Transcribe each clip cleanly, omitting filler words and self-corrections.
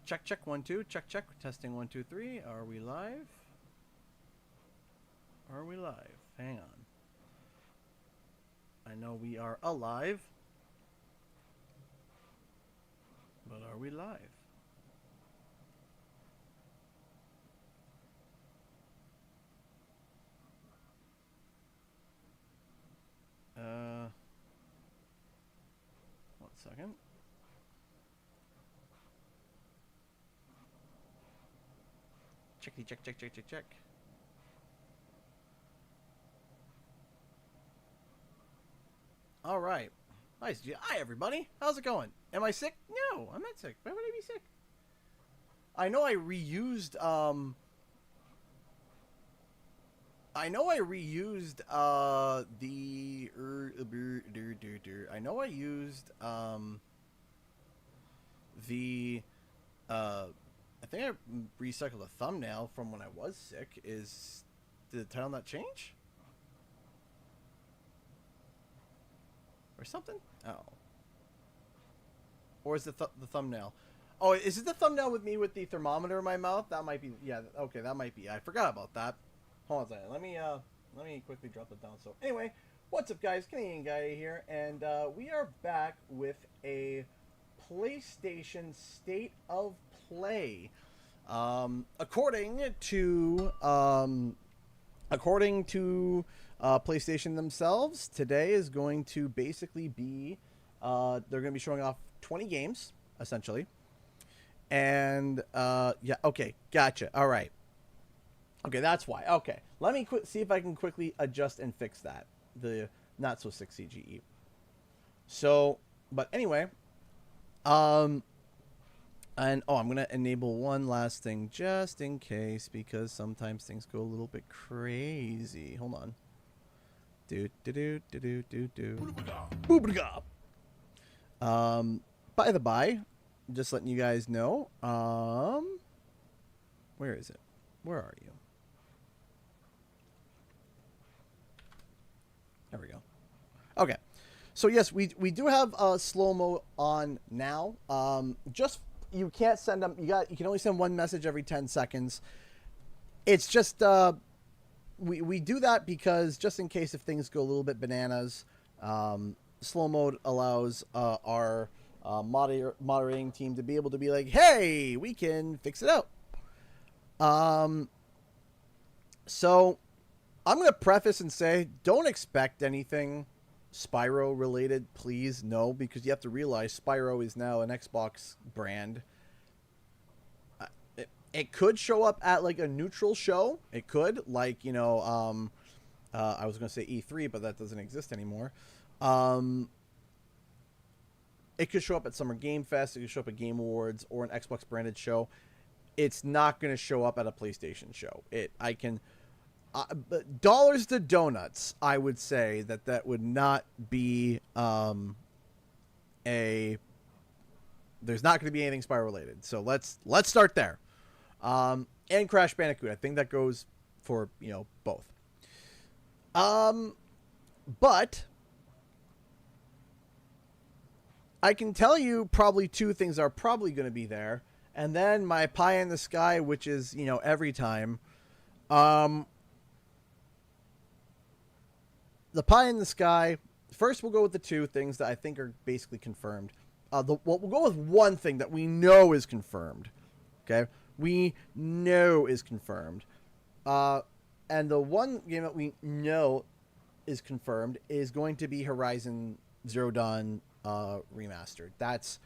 Check, check, 1, 2. Check, check. Testing 1, 2, 3. Are we live? Are we live? Hang on. I know we are alive. But are we live? One second. Check, check, check, check, check. All right. Nice. Hi, everybody. How's it going? Am I sick? No, I'm not sick. Why would I be sick? I know I reused, I know I used, I think I recycled a thumbnail from when I was sick. Did the title not change? Or something? Oh. Or is it the thumbnail? Oh, is it the thumbnail with me with the thermometer in my mouth? That might be, yeah, okay, that might be. I forgot about that. Hold on a second. Let me quickly drop it down. So anyway, what's up, guys? Canadian Guy here, and we are back with a PlayStation State of Play. According to PlayStation themselves, today is going to basically be they're going to be showing off 20 games essentially, and yeah, okay, gotcha. All right, okay, that's why. Okay, let me see if I can quickly adjust and fix that, the not so sick CGE. So, but anyway, and oh, I'm gonna enable one last thing just in case, because sometimes things go a little bit crazy. Hold on. By the by, just letting you guys know. Where is it? Where are you? There we go. Okay. So yes, we do have slow-mo on now. Just you can't send them. You can only send one message every 10 seconds. It's just we do that because just in case if things go a little bit bananas, slow mode allows our moderating team to be able to be like, hey, we can fix it out. So I'm gonna preface and say, don't expect anything Spyro related, please. No, because you have to realize Spyro is now an Xbox brand. It could show up at like a neutral show. It could, like, you know, I was going to say E3, but that doesn't exist anymore. It could show up at Summer Game Fest. It could show up at Game Awards or an Xbox branded show. It's not going to show up at a PlayStation show. Dollars to donuts, I would say that would not be there's not going to be anything Spyro related. So let's start there. And Crash Bandicoot. I think that goes for, you know, both. But I can tell you probably two things are probably going to be there. And then my pie in the sky, which is, you know, every time. The pie in the sky. First, we'll go with the two things that I think are basically confirmed. We'll go with one thing that we know is confirmed. Okay, we know is confirmed. And the one game that we know is confirmed is going to be Horizon Zero Dawn Remastered. That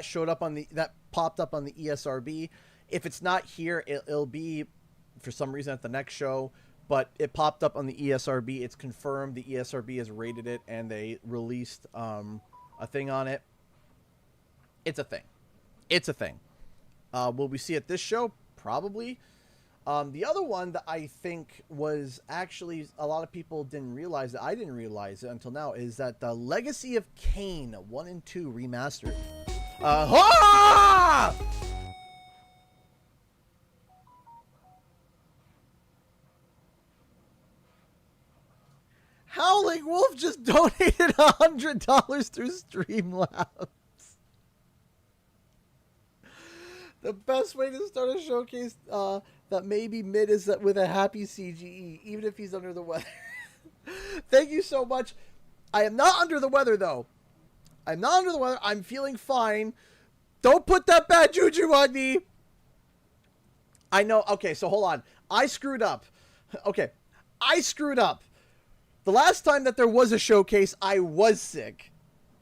showed up on that popped up on the ESRB. If it's not here, it'll be for some reason at the next show. But it popped up on the ESRB. It's confirmed. The ESRB has rated it, and they released a thing on it. It's a thing. It's a thing. Will we see it this show? Probably. The other one that I think was actually a lot of people didn't realize, that I didn't realize it until now, is that the Legacy of Kain 1 and 2 remastered. Howling Wolf just donated $100 through Streamlabs. The best way to start a showcase that maybe mid is that with a happy CGE, even if he's under the weather. Thank you so much. I am not under the weather, though. I'm not under the weather. I'm feeling fine. Don't put that bad juju on me. I know. Okay, so hold on. I screwed up. Okay, I screwed up. The last time that there was a showcase, I was sick.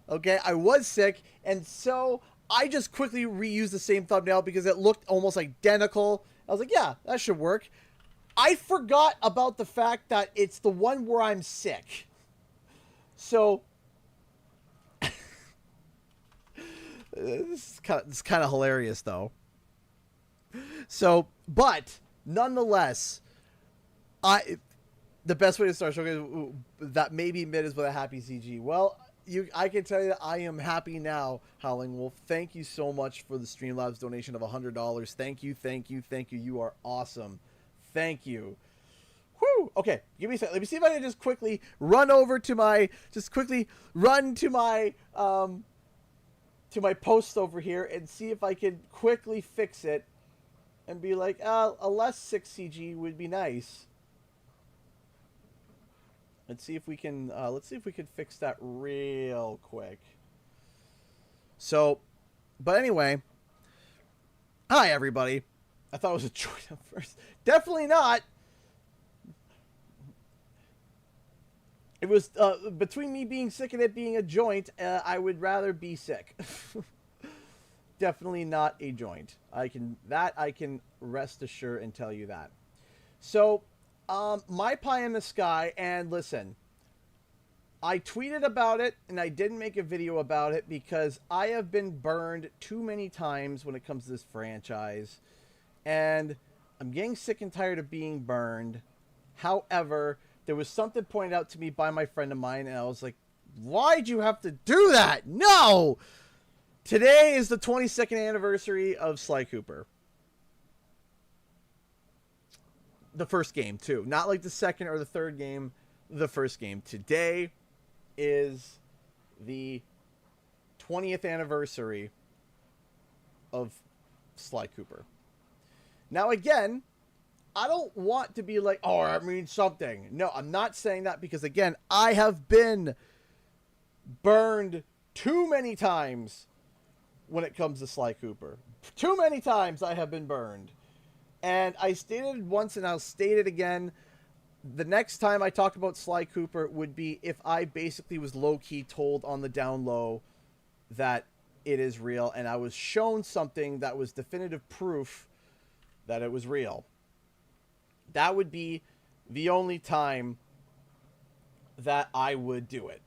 Okay, I was sick, and so I just quickly reused the same thumbnail because it looked almost identical. I was like, yeah, that should work. I forgot about the fact that it's the one where I'm sick. So this is kind of hilarious, though. So, but nonetheless, the best way to start showcase that maybe mid is with a happy CG. Well, I can tell you that I am happy now, Howling Wolf. Thank you so much for the Streamlabs donation of $100. Thank you, thank you, thank you. You are awesome. Thank you. Whew. Okay, give me a second. Let me see if I can just quickly run over to my, to my post over here and see if I can quickly fix it and be like, a less 6 CG would be nice. Let's see if we can fix that real quick. So, but anyway, hi everybody. I thought it was a joint at first. Definitely not. It was between me being sick and it being a joint. I would rather be sick. Definitely not a joint. I can rest assured and tell you that. So, my pie in the sky, and listen, I tweeted about it and I didn't make a video about it because I have been burned too many times when it comes to this franchise, and I'm getting sick and tired of being burned. However, there was something pointed out to me by my friend of mine, and I was like, why'd you have to do that? No! Today is the 22nd anniversary of Sly Cooper. The first game, too. Not like the second or the third game, the first game. Today is the 20th anniversary of Sly Cooper. Now, again, I don't want to be like, oh, I mean something. No, I'm not saying that because, again, I have been burned too many times when it comes to Sly Cooper. Too many times I have been burned. And I stated once and I'll state it again. The next time I talk about Sly Cooper would be if I basically was low-key told on the down low that it is real, and I was shown something that was definitive proof that it was real. That would be the only time that I would do it.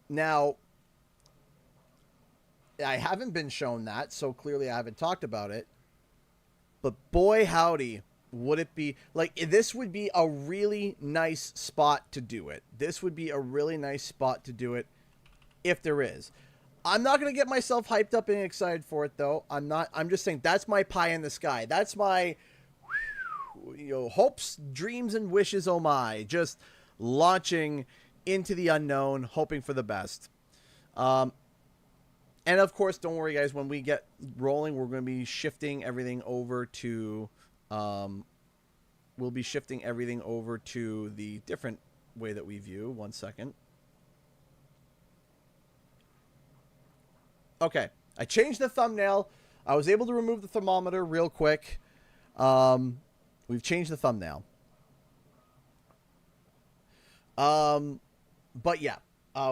Now, I haven't been shown that, so clearly I haven't talked about it. But boy, howdy, would it be... Like, this would be a really nice spot to do it. This would be a really nice spot to do it if there is. I'm not going to get myself hyped up and excited for it, though. I'm not. I'm just saying that's my pie in the sky. That's my, hopes, dreams, and wishes, oh my. Just launching into the unknown, hoping for the best. And, of course, don't worry, guys. When we get rolling, we're going to be shifting everything over to... we'll be shifting everything over to the different way that we view. 1 second. Okay, I changed the thumbnail. I was able to remove the thermometer real quick. We've changed the thumbnail. But yeah,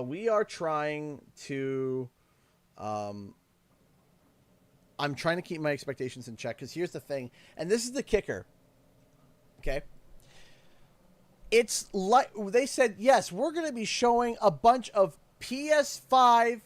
we are trying to... I'm trying to keep my expectations in check, because here's the thing, and this is the kicker. Okay? It's like they said, yes, we're going to be showing a bunch of PS5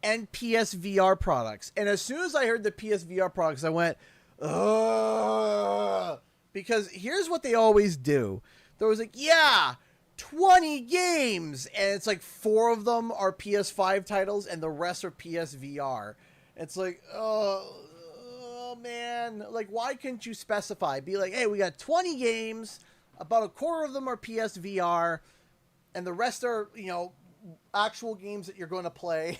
and PSVR products. And as soon as I heard the PSVR products, I went, ugh. Because here's what they always do. There was like, yeah, 20 games. And it's like 4 of them are PS5 titles and the rest are PSVR. It's like, oh man. Like, why couldn't you specify? Be like, hey, we got 20 games. About a quarter of them are PSVR. And the rest are, actual games that you're going to play.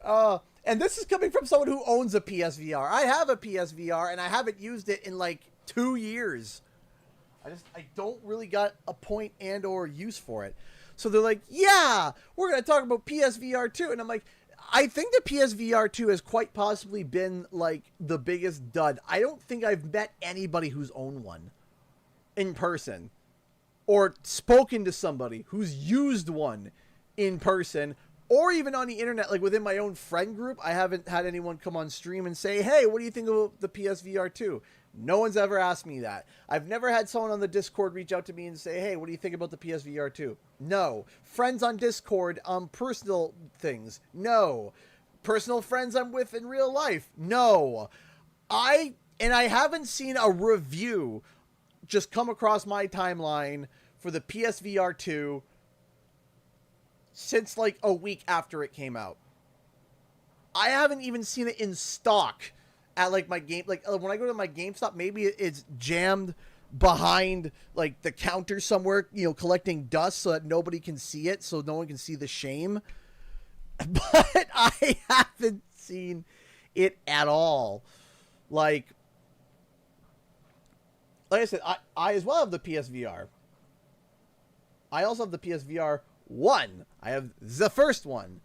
And this is coming from someone who owns a PSVR. I have a PSVR, and I haven't used it in like 2 years. I don't really got a point and or use for it. So they're like, yeah, we're going to talk about PSVR 2. And I'm like, I think the PSVR 2 has quite possibly been like the biggest dud. I don't think I've met anybody who's owned one in person or spoken to somebody who's used one in person or even on the internet, like within my own friend group. I haven't had anyone come on stream and say, hey, what do you think of the PSVR 2? No one's ever asked me that. I've never had someone on the Discord reach out to me and say, hey, what do you think about the PSVR 2? No. Friends on Discord, personal things? No. Personal friends I'm with in real life? No. I haven't seen a review just come across my timeline for the PSVR 2 since like a week after it came out. I haven't even seen it in stock at like my game, like when I go to my GameStop, maybe it's jammed behind like the counter somewhere, you know, collecting dust so that nobody can see it, so no one can see the shame. But I haven't seen it at all. Like I said, I as well have the PSVR. I also have the PSVR 1. I have the first one.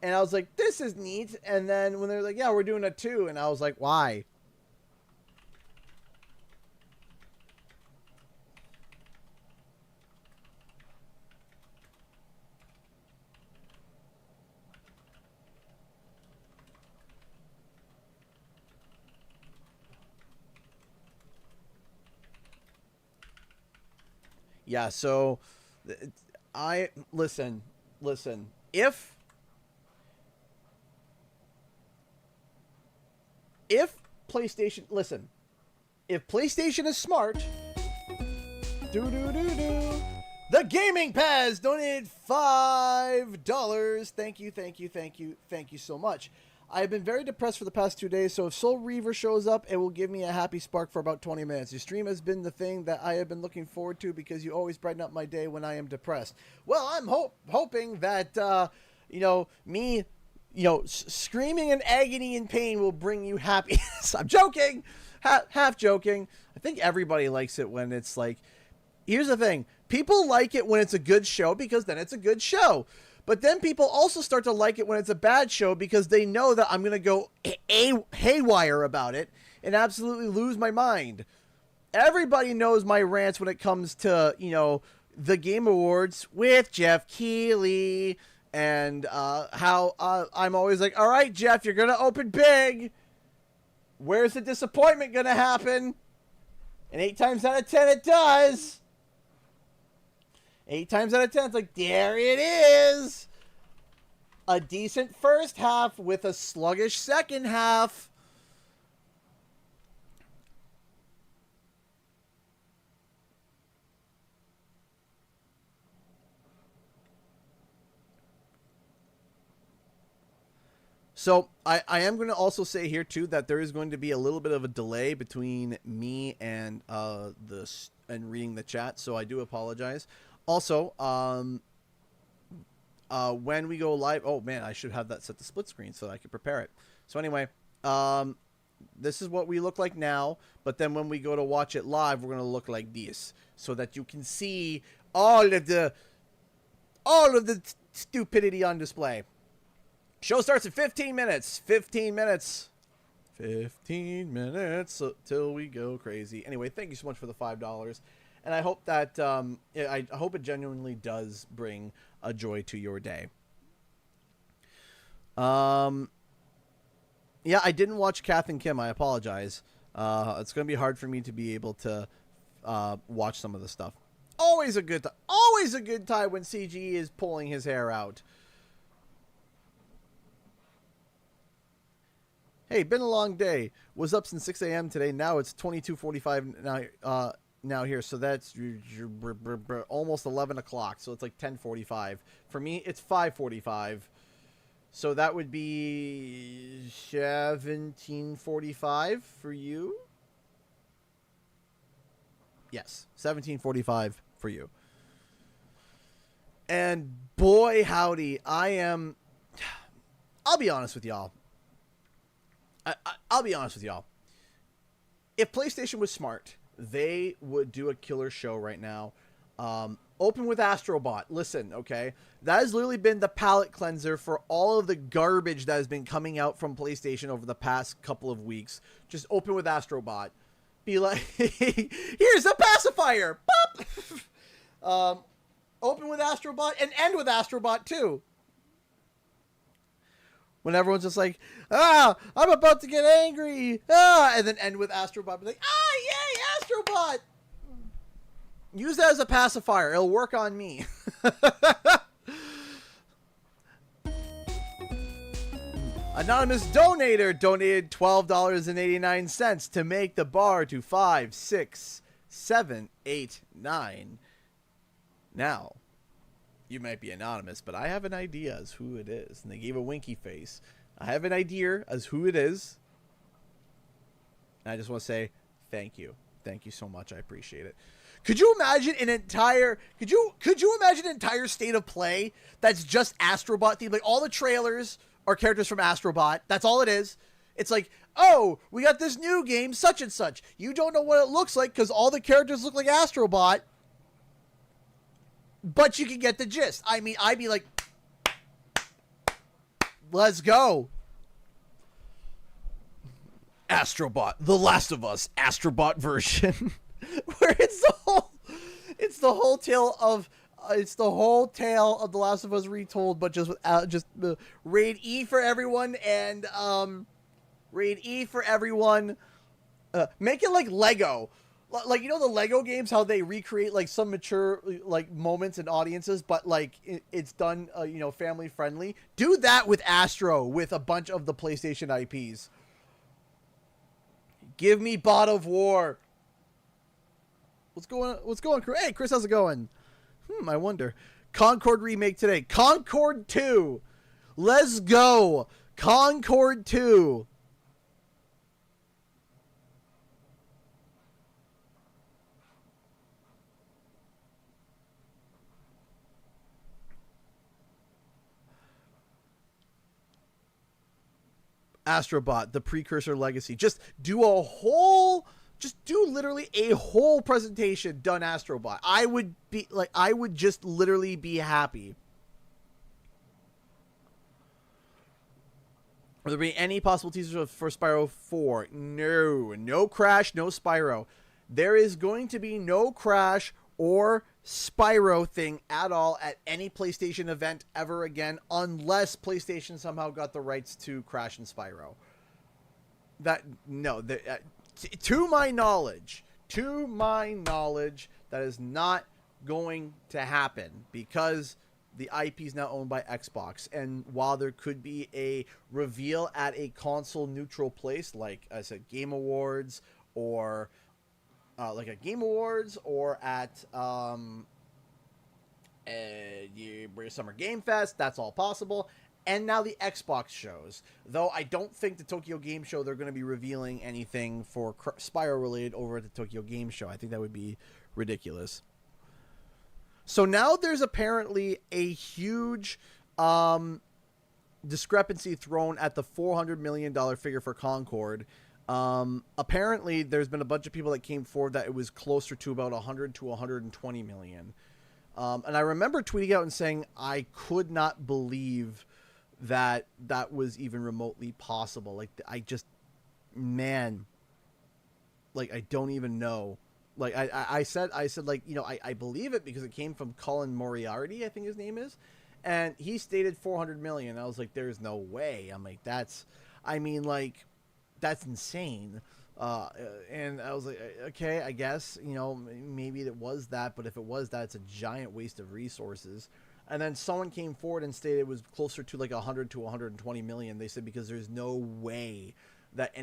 And I was like, this is neat. And then when they're like, yeah, we're doing a 2. And I was like, why? Yeah, so listen. If PlayStation, listen, if PlayStation is smart, the Gaming Paz donated $5. Thank you so much. I have been very depressed for the past 2 days, so if Soul Reaver shows up, it will give me a happy spark for about 20 minutes. Your stream has been the thing that I have been looking forward to because you always brighten up my day when I am depressed. Well, I'm hoping that, me, screaming in agony and pain will bring you happiness. I'm joking, half joking. I think everybody likes it when it's like, here's the thing. People like it when it's a good show because then it's a good show. But then people also start to like it when it's a bad show because they know that I'm going to go haywire about it and absolutely lose my mind. Everybody knows my rants when it comes to, the Game Awards with Jeff Keighley and how I'm always like, all right, Jeff, you're going to open big. Where's the disappointment going to happen? And 8 times out of 10, it does. 8 times out of 10, it's like, there it is. A decent first half with a sluggish second half. So I am going to also say here too that there is going to be a little bit of a delay between me and reading the chat, so I do apologize. Also, when we go live, oh man, I should have that set to split screen so that I can prepare it. So anyway, this is what we look like now, but then when we go to watch it live, we're going to look like this so that you can see all of the stupidity on display. Show starts in 15 minutes. 15 minutes till we go crazy. Anyway, thank you so much for the $5. And I hope that I hope it genuinely does bring a joy to your day. Yeah, I didn't watch Kath and Kim. I apologize. It's going to be hard for me to be able to watch some of the stuff. Always a good time when CGE is pulling his hair out. Hey, been a long day. Was up since 6 a.m. today. Now it's 22:45 now here, so that's almost 11 o'clock. So it's like 10:45. For me, it's 5:45. So that would be 17:45 for you. Yes, 17:45 for you. And boy, howdy, I'll be honest with y'all. I'll be honest with y'all. If PlayStation was smart, they would do a killer show right now. Open with Astro Bot. Listen, okay? That has literally been the palate cleanser for all of the garbage that has been coming out from PlayStation over the past couple of weeks. Just open with Astro Bot. Be like, here's a pacifier! Pop! Open with Astro Bot and end with Astro Bot too. When everyone's just like, I'm about to get angry. And then end with Astro Bot. Be like, yay, Astro Bot! Use that as a pacifier. It'll work on me. Anonymous donator donated $12.89 to make the bar to 5, 6, 7, 8, 9. Now, you might be anonymous, but I have an idea as who it is. And they gave a winky face. I have an idea as who it is. And I just want to say thank you. Thank you so much. I appreciate it. Could you imagine an entire state of play that's just Astro Bot themed? Like all the trailers are characters from Astro Bot. That's all it is. It's like, oh, we got this new game, such and such. You don't know what it looks like because all the characters look like Astro Bot. But you can get the gist. I mean, I'd be like, let's go. Astro Bot, The Last of Us, Astro Bot version. Where it's the whole tale of The Last of Us retold, but just with raid E for everyone and raid E for everyone. Make it like Lego, like the Lego games, how they recreate like some mature like moments and audiences, but like it's done family friendly. Do that with Astro with a bunch of the PlayStation IPs. Give me Bot of War. What's going, crew? Hey, Chris, how's it going? I wonder. Concord remake today. Concord 2. Let's go. Concord 2. Astro Bot, the precursor legacy. Just do literally a whole presentation done Astro Bot. I would just literally be happy. Will there be any possible teasers for Spyro 4? No Crash, no Spyro. There is going to be no Crash or Spyro thing at all at any PlayStation event ever again, unless PlayStation somehow got the rights to Crash and Spyro. To my knowledge, that is not going to happen because the IP is now owned by Xbox. And while there could be a reveal at a console neutral place, like I said, Game Awards or at Summer Game Fest, that's all possible. And now the Xbox shows. Though I don't think the Tokyo Game Show, they're going to be revealing anything for Spyro related over at the Tokyo Game Show. I think that would be ridiculous. So now there's apparently a huge discrepancy thrown at the $400 million figure for Concord. Apparently, there's been a bunch of people that came forward that it was closer to about 100 to 120 million. And I remember tweeting out and saying I could not believe that was even remotely possible. Like, I don't even know. Like, I said, like, I believe it because it came from Colin Moriarty, I think his name is. And he stated 400 million. I was like, there's no way. I'm like, that's insane. And I was like, okay, I guess, maybe it was that, but if it was that, it's a giant waste of resources. And then someone came forward and stated it was closer to like 100 to 120 million. They said, because there's no way that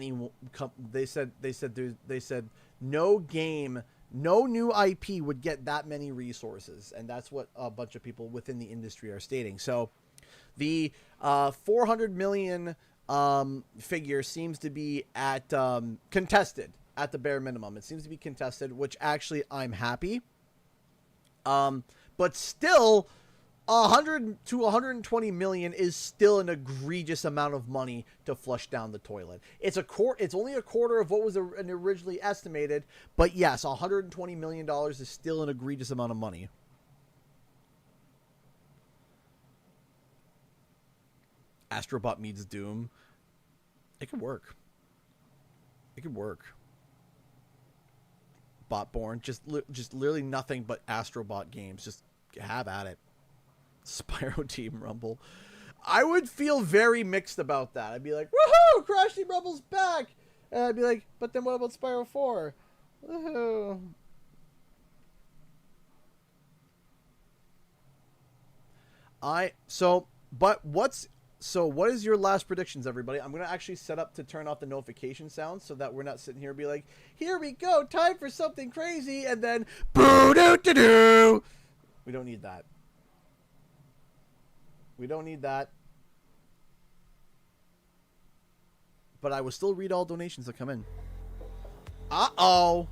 they said no game, no new IP would get that many resources. And that's what a bunch of people within the industry are stating. So the 400 million figure seems to be at contested at the bare minimum. It seems to be contested, which actually I'm happy. But still, 100 to 120 million is still an egregious amount of money to flush down the toilet. It's only a quarter of what was originally estimated, but yes, 120 million dollars is still an egregious amount of money. Astro Bot meets Doom. It could work. It could work. Botborn, just literally nothing but Astro Bot games. Just have at it. Spyro Team Rumble. I would feel very mixed about that. I'd be like, woohoo, Crash Team Rumble's back. And I'd be like, but then what about Spyro 4? Woohoo. What is your last predictions, everybody? I'm going to actually set up to turn off the notification sound so that we're not sitting here and be like, here we go, time for something crazy, and then boo-doo-doo-doo. We don't need that. We don't need that. But I will still read all donations that come in. Uh-oh.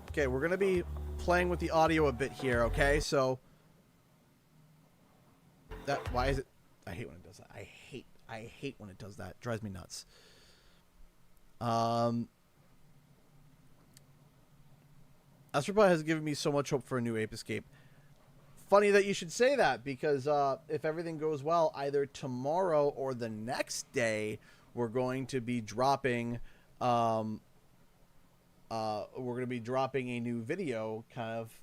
Okay, we're going to be playing with the audio a bit here, okay? So why is it? I hate when it does that. I hate when it does that. It drives me nuts. Astro Bot has given me so much hope for a new Ape Escape. Funny that you should say that, because if everything goes well, either tomorrow or the next day, we're going to be dropping a new video kind of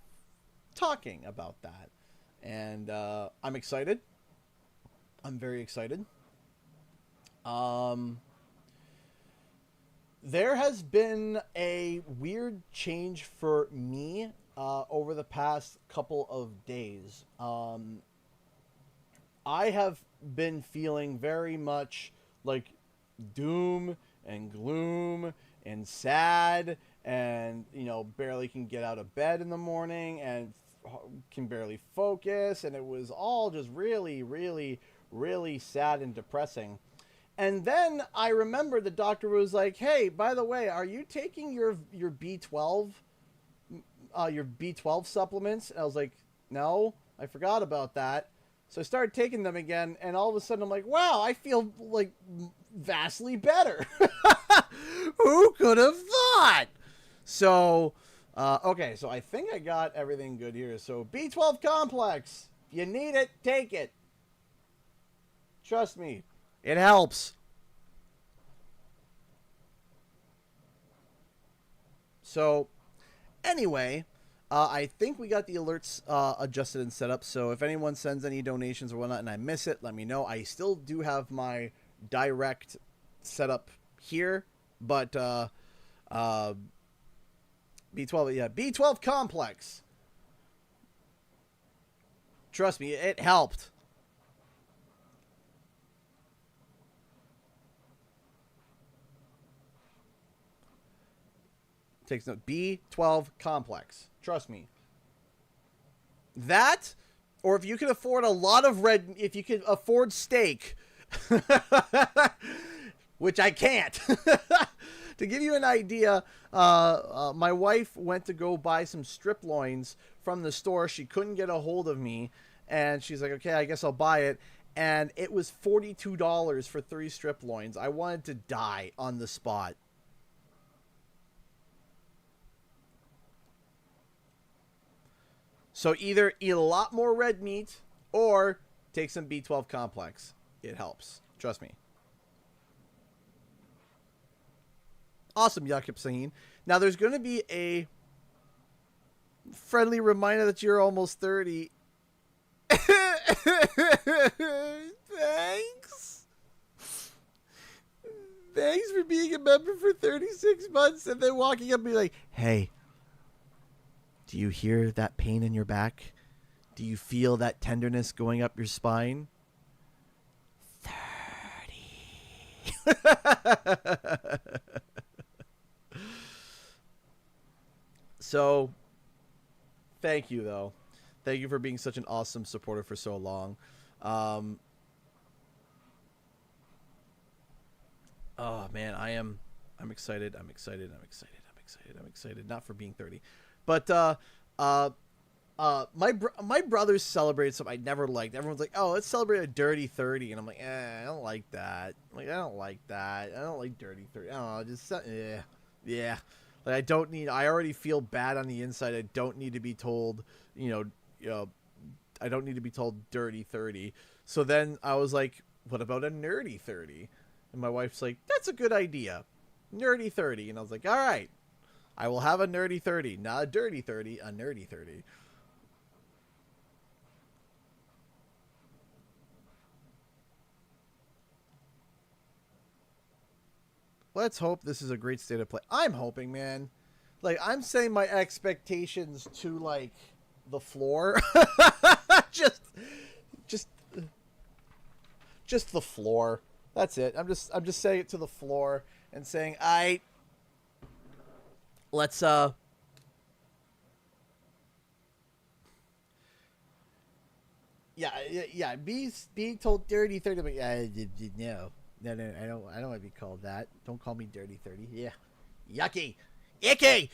talking about that. And I'm excited. I'm very excited. There has been a weird change for me over the past couple of days. I have been feeling very much like doom and gloom and sad, and barely can get out of bed in the morning and can barely focus, and it was all just really, really, really sad and depressing. And then I remember the doctor was like, hey, by the way, are you taking your B12 supplements? And I was like, no, I forgot about that. So I started taking them again, and all of a sudden I'm like, wow, I feel like vastly better. Who could have thought? So, okay, so I think I got everything good here. So B12 complex, if you need it, take it. Trust me. It helps. So, anyway, I think we got the alerts adjusted and set up. So if anyone sends any donations or whatnot and I miss it, let me know. I still do have my direct setup here, but B12, yeah, B12 complex. Trust me, it helped. Takes note. B12 complex. Trust me. That, or if you can afford a lot of if you can afford steak, which I can't. To give you an idea, my wife went to go buy some strip loins from the store. She couldn't get a hold of me, and she's like, okay, I guess I'll buy it. And it was $42 for 3 strip loins. I wanted to die on the spot. So either eat a lot more red meat or take some B12 complex. It helps. Trust me. Awesome, Yakib Sahin. Now, there's going to be a friendly reminder that you're almost 30. Thanks. Thanks for being a member for 36 months and then walking up and be like, hey, do you hear that pain in your back? Do you feel that tenderness going up your spine? 30. So, thank you, though. Thank you for being such an awesome supporter for so long. Oh, man, I'm excited. I'm excited. I'm excited. I'm excited. I'm excited, not for being 30. But my brothers celebrated something I never liked. Everyone's like, "Oh, let's celebrate a dirty 30," and I'm like, I don't like that. Like, I don't like that. I don't like dirty 30. I don't know, just yeah. Like, I don't need. I already feel bad on the inside. I don't need to be told, I don't need to be told dirty 30. So then I was like, "What about a nerdy 30?" And my wife's like, "That's a good idea, nerdy 30." And I was like, "All right, I will have a nerdy 30, not a dirty 30, a nerdy 30." Let's hope this is a great state of play. I'm hoping, man. Like, I'm setting my expectations to, like, the floor. just the floor. That's it. I'm just saying it to the floor and saying, let's yeah, being told dirty 30, but no. No, I don't want to be called that. Don't call me dirty 30. Yeah. Yucky. Icky.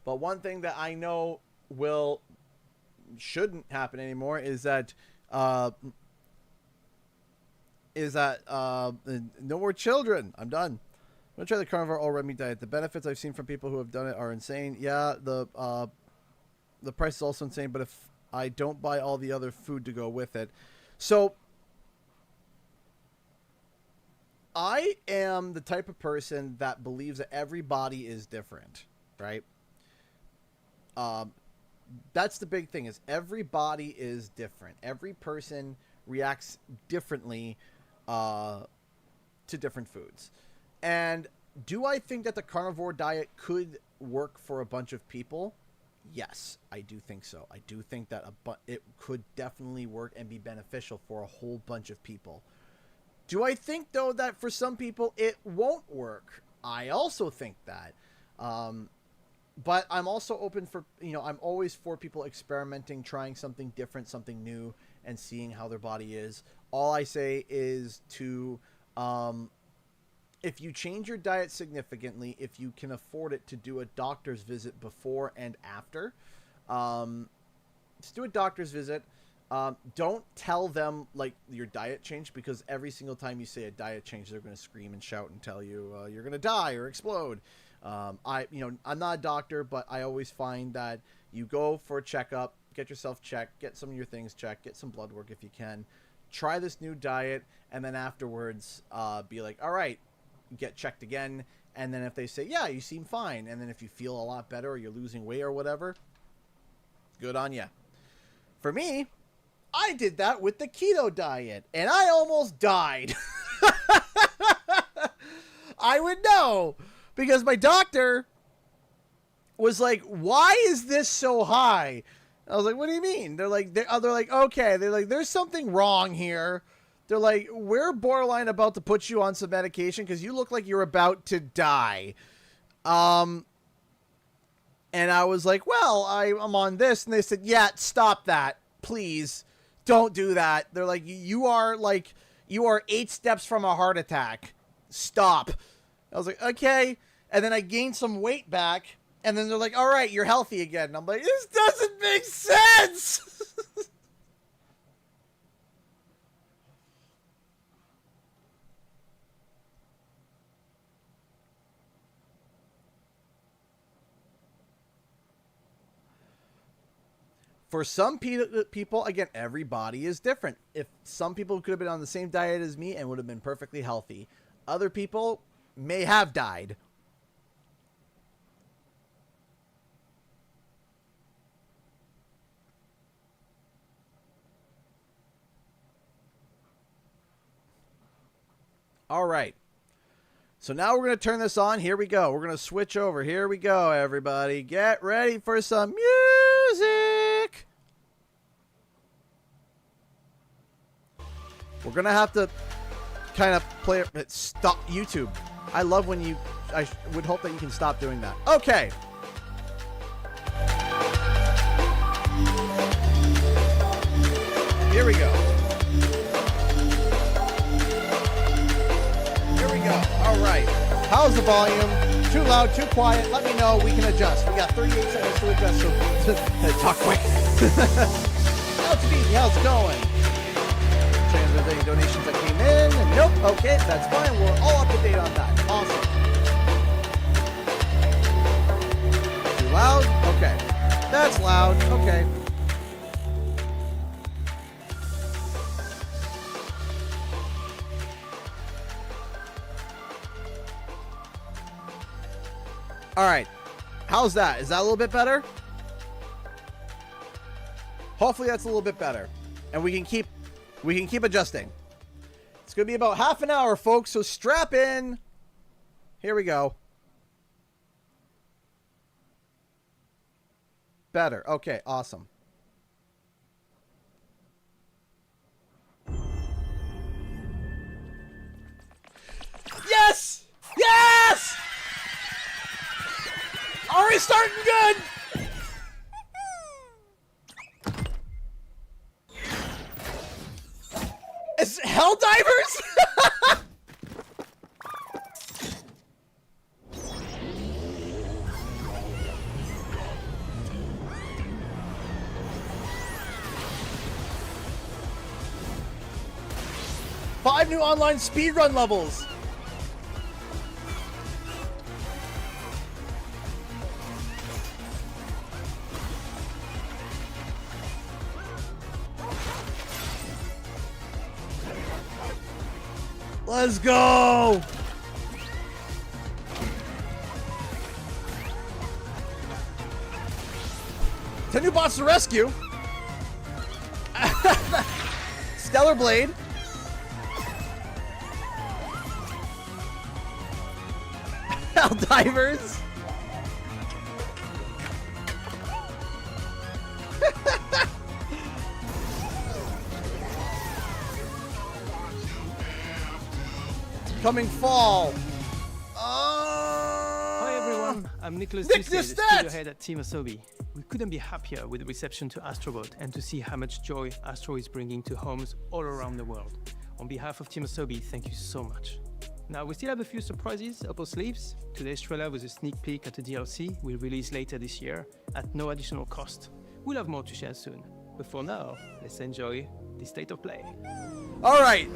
But one thing that I know shouldn't happen anymore is that no more children. I'm done. I'm gonna try the carnivore all Remy diet. The benefits I've seen from people who have done it are insane. Yeah, the price is also insane, but if I don't buy all the other food to go with it. So I am the type of person that believes that every body is different, right? That's the big thing, is every body is different. Every person reacts differently to different foods. And do I think that the carnivore diet could work for a bunch of people? Yes, I do think so. I do think that it could definitely work and be beneficial for a whole bunch of people. Do I think, though, that for some people it won't work? I also think that. But I'm also open for, I'm always for people experimenting, trying something different, something new, and seeing how their body is. All I say is to, if you change your diet significantly, if you can afford it, to do a doctor's visit before and after. Just do a doctor's visit. Don't tell them, like, your diet changed, because every single time you say a diet change, they're going to scream and shout and tell you you're going to die or explode. I'm not a doctor, but I always find that you go for a checkup, get yourself checked, get some of your things checked, get some blood work if you can, try this new diet, and then afterwards be like, all right, get checked again. And then if they say, yeah, you seem fine, and then if you feel a lot better or you're losing weight or whatever, good on you. For me, I did that with the keto diet, and I almost died. I would know, because my doctor was like, why is this so high? I was like, what do you mean? They're like, okay. They're like, there's something wrong here. They're like, we're borderline about to put you on some medication because you look like you're about to die. And I was like, well, I'm on this. And they said, yeah, stop that. Please don't do that. They're like, you are 8 steps from a heart attack. Stop. I was like, okay. And then I gained some weight back. And then they're like, all right, you're healthy again. And I'm like, this doesn't make sense. For some people, again, every body is different. If some people could have been on the same diet as me and would have been perfectly healthy, other people may have died. All right. So now we're going to turn this on. Here we go. We're going to switch over. Here we go, everybody. Get ready for some music. We're going to have to kind of play it. Stop YouTube. I love when I would hope that you can stop doing that. Okay. Here we go. Here we go. the volume. Too loud, too quiet. Let me know. We can adjust. We got 38 seconds to adjust, so talk quick. How's it easy? How's it going? Checking if there's any donations that came in. And nope. Okay, that's fine. We're all up to date on that. Awesome. Too loud? Okay. That's loud. Okay. All right, how's that? Is that a little bit better? Hopefully that's a little bit better, and we can keep adjusting. It's gonna be about half an hour, folks. So strap in. Here we go. Better. Okay, awesome. Yes! Yes! Already starting good! It's Helldivers? Five new online speedrun levels. Let's go! Ten new bots to rescue. Stellar Blade. Helldivers. Coming fall. Hi everyone, I'm Nicholas Ducey, the studio head at Team Asobi. We couldn't be happier with the reception to Astro Bot and to see how much joy Astro is bringing to homes all around the world. On behalf of Team Asobi, thank you so much. Now, we still have a few surprises up our sleeves. Today's trailer was a sneak peek at the DLC we'll release later this year at no additional cost. We'll have more to share soon. But for now, let's enjoy the state of play. All right.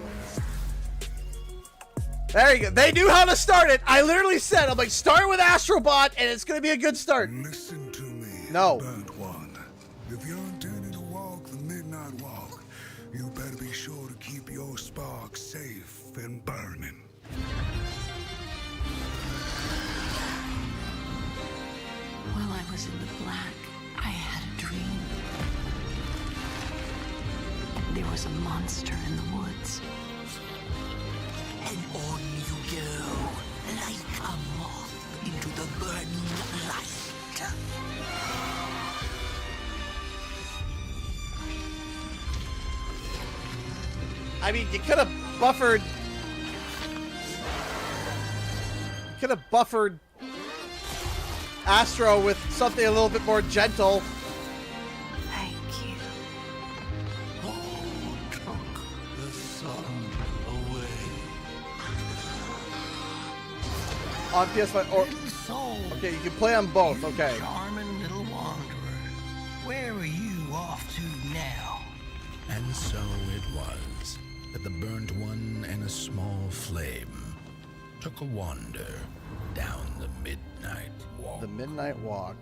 There you go. They knew how to start it. I literally said, I'm like, start with Astro Bot, and it's going to be a good start. Listen to me, no. Burnt One. If you're intending to walk the midnight walk, you better be sure to keep your spark safe and burning. While I was in the black, I had a dream. There was a monster in the woods. And on you go, like a moth into the burning light. I mean, you could have buffered. You could have buffered Astro with something a little bit more gentle. Thank you. Oh, took the sun away. On PS5 or Soul, okay, you can play on both. Okay. charming little wanderer. Where are you off to now? And so it was that the Burnt One and a small flame took a wander down the midnight walk. The Midnight Walk.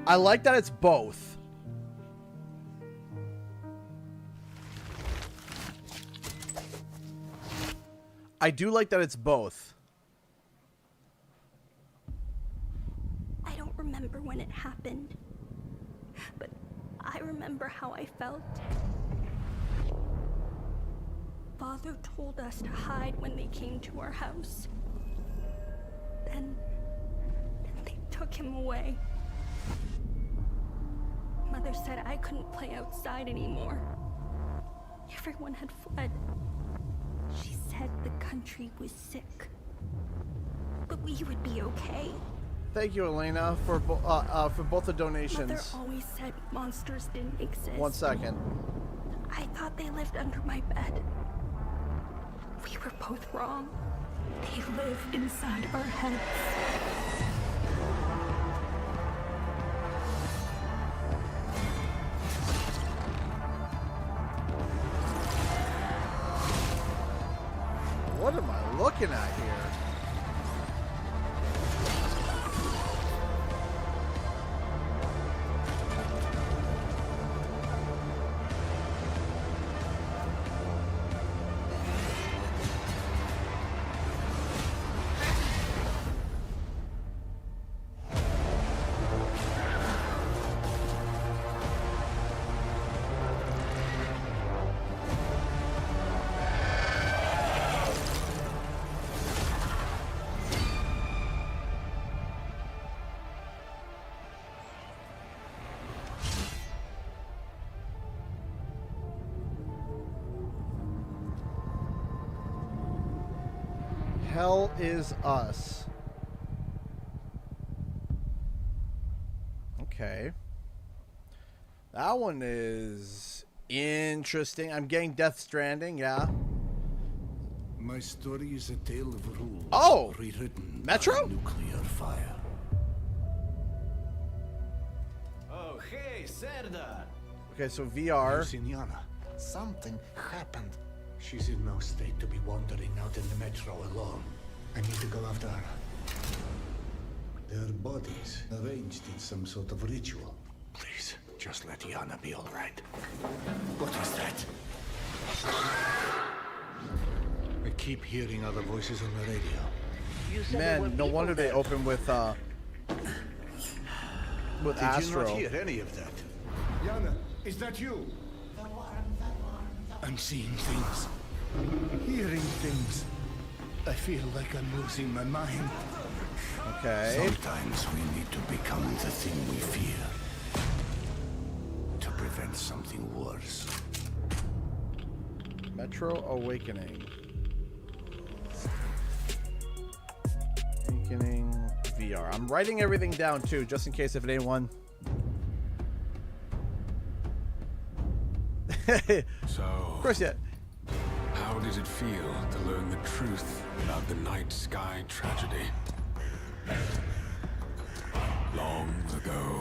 I like that it's both. I do like that it's both. I don't remember when it happened, but I remember how I felt. Father told us to hide when they came to our house. Then they took him away. Mother said I couldn't play outside anymore. Everyone had fled. She said the country was sick, but we would be okay. Thank you, Elena, for both the donations. Mother always said monsters didn't exist. 1 second. I thought they lived under my bed. We were both wrong. They live inside our heads. What am I looking at here? Hell is us. Okay. That one is interesting. I'm getting Death Stranding, yeah. My story is a tale of rules. Oh! Rewritten Metro? by nuclear fire. Oh, hey, Serdar! Okay, so VR. Luciana, something happened. She's in no state to be wandering out in the metro alone. I need to go after her. Their bodies arranged in some sort of ritual. Please, just let Yana be all right. What is that? I keep hearing other voices on the radio. Man, no wonder they open with Did Astro. you not hear any of that? Yana, is that you? I'm seeing things. Hearing things. I feel like I'm losing my mind. Okay. Sometimes we need to become the thing we fear. To prevent something worse. Metro Awakening. Awakening VR. I'm writing everything down too, just in case if anyone. So, Of course, yeah. how did it feel to learn the truth about the night sky tragedy? Long ago,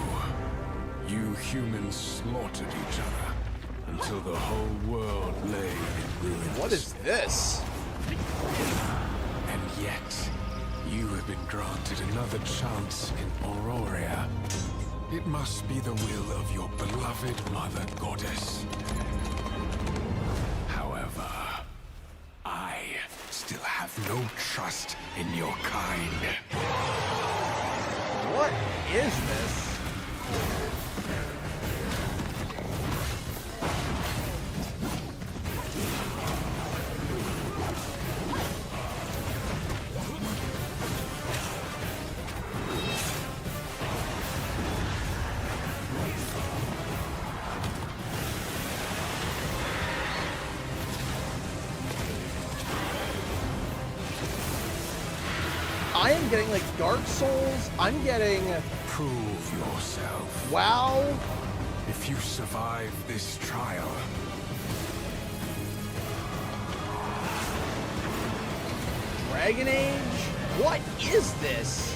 you humans slaughtered each other until the whole world lay in ruins. What is this? And yet, you have been granted another chance in Auroria. It must be the will of your beloved mother goddess. However, I still have no trust in your kind. What is this? I am getting like Dark Souls. I'm getting Prove yourself. WoW. If you survive this trial, Dragon Age. What is this?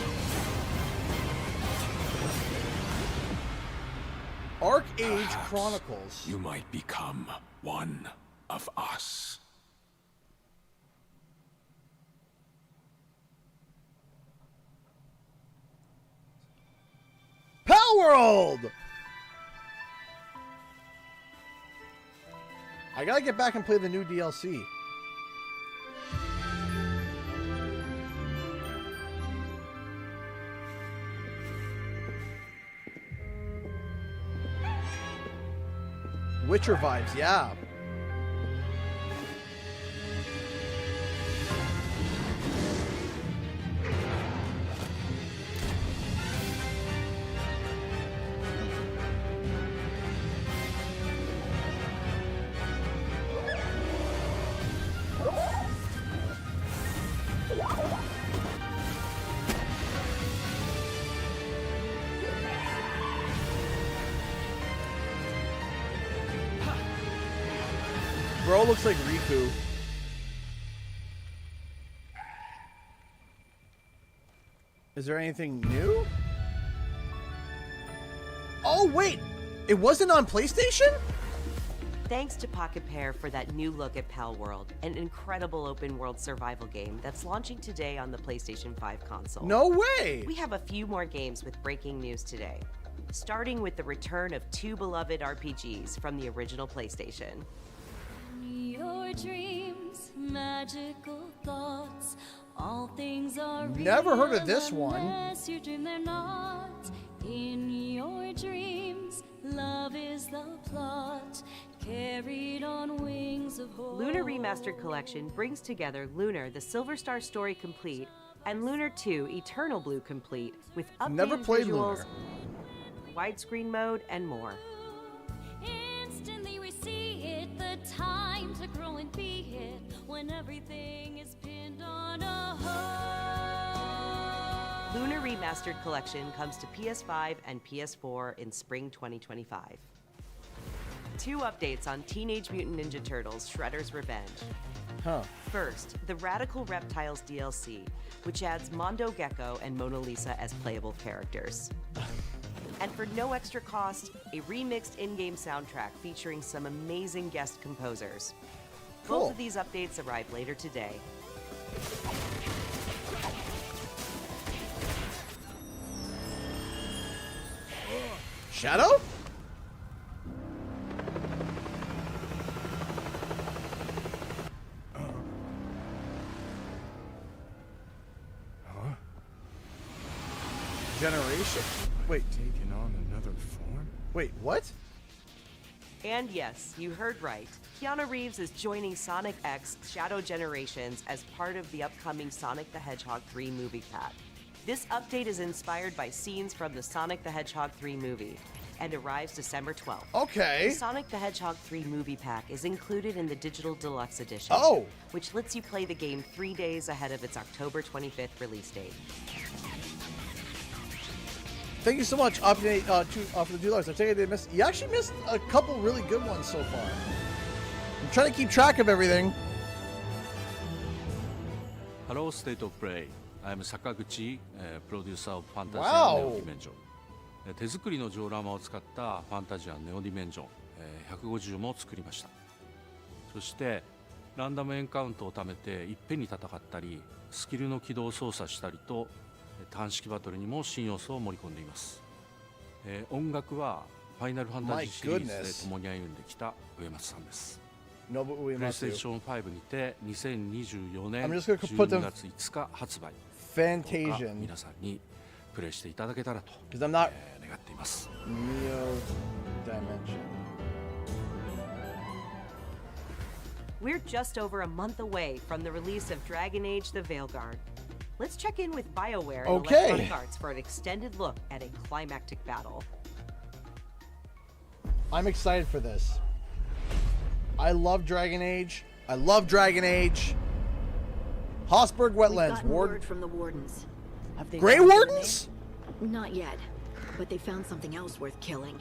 Arc Age perhaps Chronicles. you might become one of us. Palworld! I gotta get back and play the new DLC. Witcher vibes, yeah. Bro looks like Riku. Is there anything new? Oh, wait! It wasn't on PlayStation? Thanks to Pocket Pair for that new look at Pal World, an incredible open-world survival game that's launching today on the PlayStation 5 console. No way! We have a few more games with breaking news today, starting with the return of 2 beloved RPGs from the original PlayStation. Your dreams, magical thoughts, all things are Never heard of this one. unless you dream they're not. In your dreams, love is the plot, carried on wings of hope. Lunar Remastered Collection brings together Lunar, the Silver Star Story Complete, and Lunar 2, Eternal Blue Complete, with updated Never played visuals, Lunar. widescreen mode, and more. Instantly we see it, the time to grow and be it, when everything is pinned on a hook. Lunar Remastered Collection comes to PS5 and PS4 in spring 2025. 2 updates on Teenage Mutant Ninja Turtles Shredder's Revenge. Huh. First, the Radical Reptiles DLC, which adds Mondo Gecko and Mona Lisa as playable characters. And for no extra cost, a remixed in-game soundtrack featuring some amazing guest composers. Cool. Both of these updates arrive later today. Shadow? Generation? Wait, Taking on another form? wait, what? And yes, you heard right. Keanu Reeves is joining Sonic X Shadow Generations as part of the upcoming Sonic the Hedgehog 3 movie pack. This update is inspired by scenes from the Sonic the Hedgehog 3 movie and arrives December 12th. Okay. The Sonic the Hedgehog 3 movie pack is included in the Digital Deluxe Edition, Oh. which lets you play the game 3 days ahead of its October 25th release date. Thank you so much, Optimate, for the $2. I take it they missed. You actually missed a couple really good ones so far. I'm trying to keep track of everything. Hello, State of Play. I am Sakaguchi, producer of Fantasy Wow. Neo Dimension. 手作りのジオラマを使ったファンタジアンネオディメンジョン150も作りました。そしてランダムエンカウントを貯めていっぺんに戦ったり、スキルの起動を操作したりと短式バトルにも新要素を盛り込んでいます。音楽はファイナルファンタジーシリーズで共に歩んできた上松さんです。プレイステーション5にて2024年12月5日発売。Fantasia. 皆さんにプレイしていただけたらと願っています。 Neo Dimension. We're just over a month away from the release of Dragon Age: The Veilguard. Let's check in with BioWare and Electronic Arts for an extended look at a climactic battle. I'm excited for this. I love Dragon Age. I love Dragon Age. Hossberg Wetlands. Word from the wardens. Have they Grey found Wardens? anything? Not yet, but they found something else worth killing.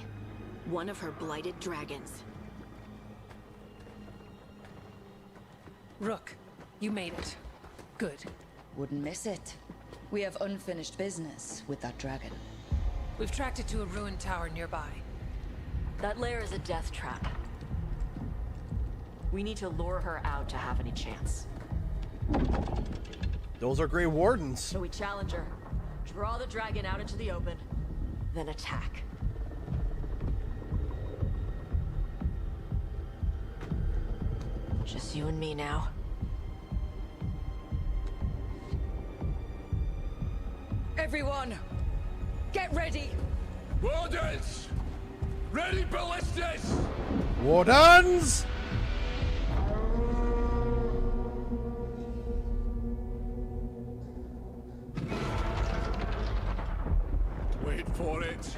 One of her blighted dragons. Rook, you made it. Good. Wouldn't miss it. We have unfinished business with that dragon. We've tracked it to a ruined tower nearby. That lair is a death trap. We need to lure her out to have any chance. Those are Grey Wardens. So we challenge her, draw the dragon out into the open, then attack. Just you and me now. Everyone, get ready! Wardens! Ready ballistas! Wardens! Wait for it.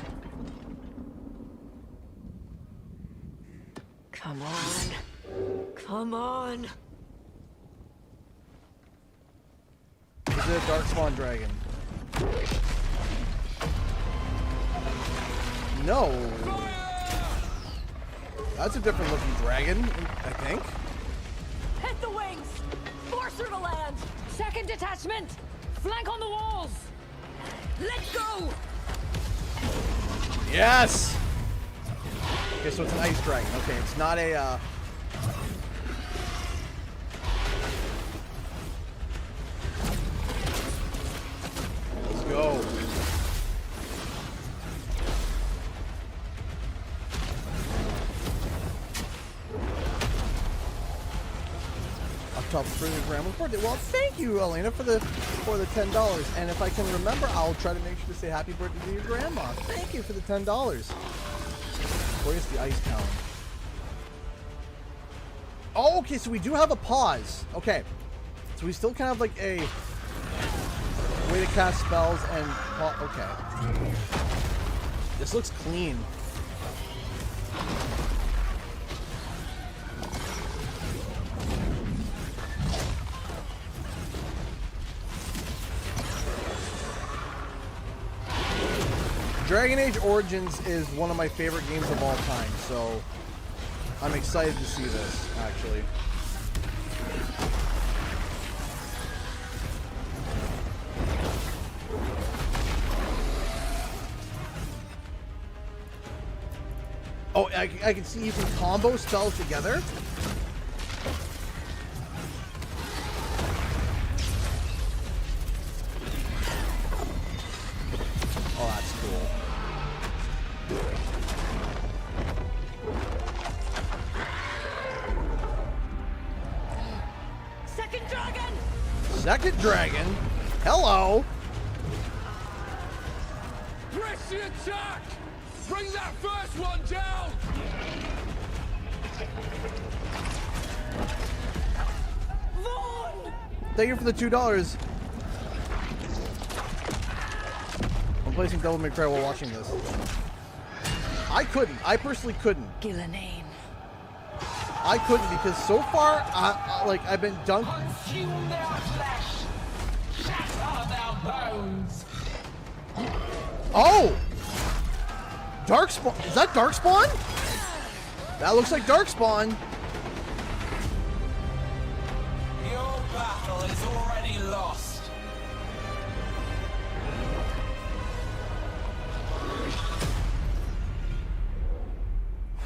Come on. Come on. Is it a Darkspawn dragon? No. That's a different looking dragon, I think. Hit the wings! Force her to land! Second detachment! Flank on the walls! Let's go! Yes! Okay, so it's an ice dragon. Okay, it's not a, Let's go. Up top for the grandma's birthday. Well, thank you, Elena, for the $10. And if I can remember, I'll try to make sure to say happy birthday to your grandma. Thank you for the $10. Where's the ice town? Oh, okay, so we do have a pause. Okay, so we still kind of like a way to cast spells and okay. This looks clean. Dragon Age Origins is one of my favorite games of all time, so I'm excited to see this, actually. Oh, I can see you can combo spells together? Oh, that's cool. Second dragon! Second dragon? Hello! Press the attack! Bring that first one down! Vaughn! Thank you for the $2. I'm placing Devil May Cry while watching this. I couldn't. I personally couldn't. Gillenane. I couldn't because so far, I've been dunked. Consume their flesh. Shatter their bones. Oh! Darkspawn. Is that Darkspawn? That looks like Darkspawn. Your battle is already lost.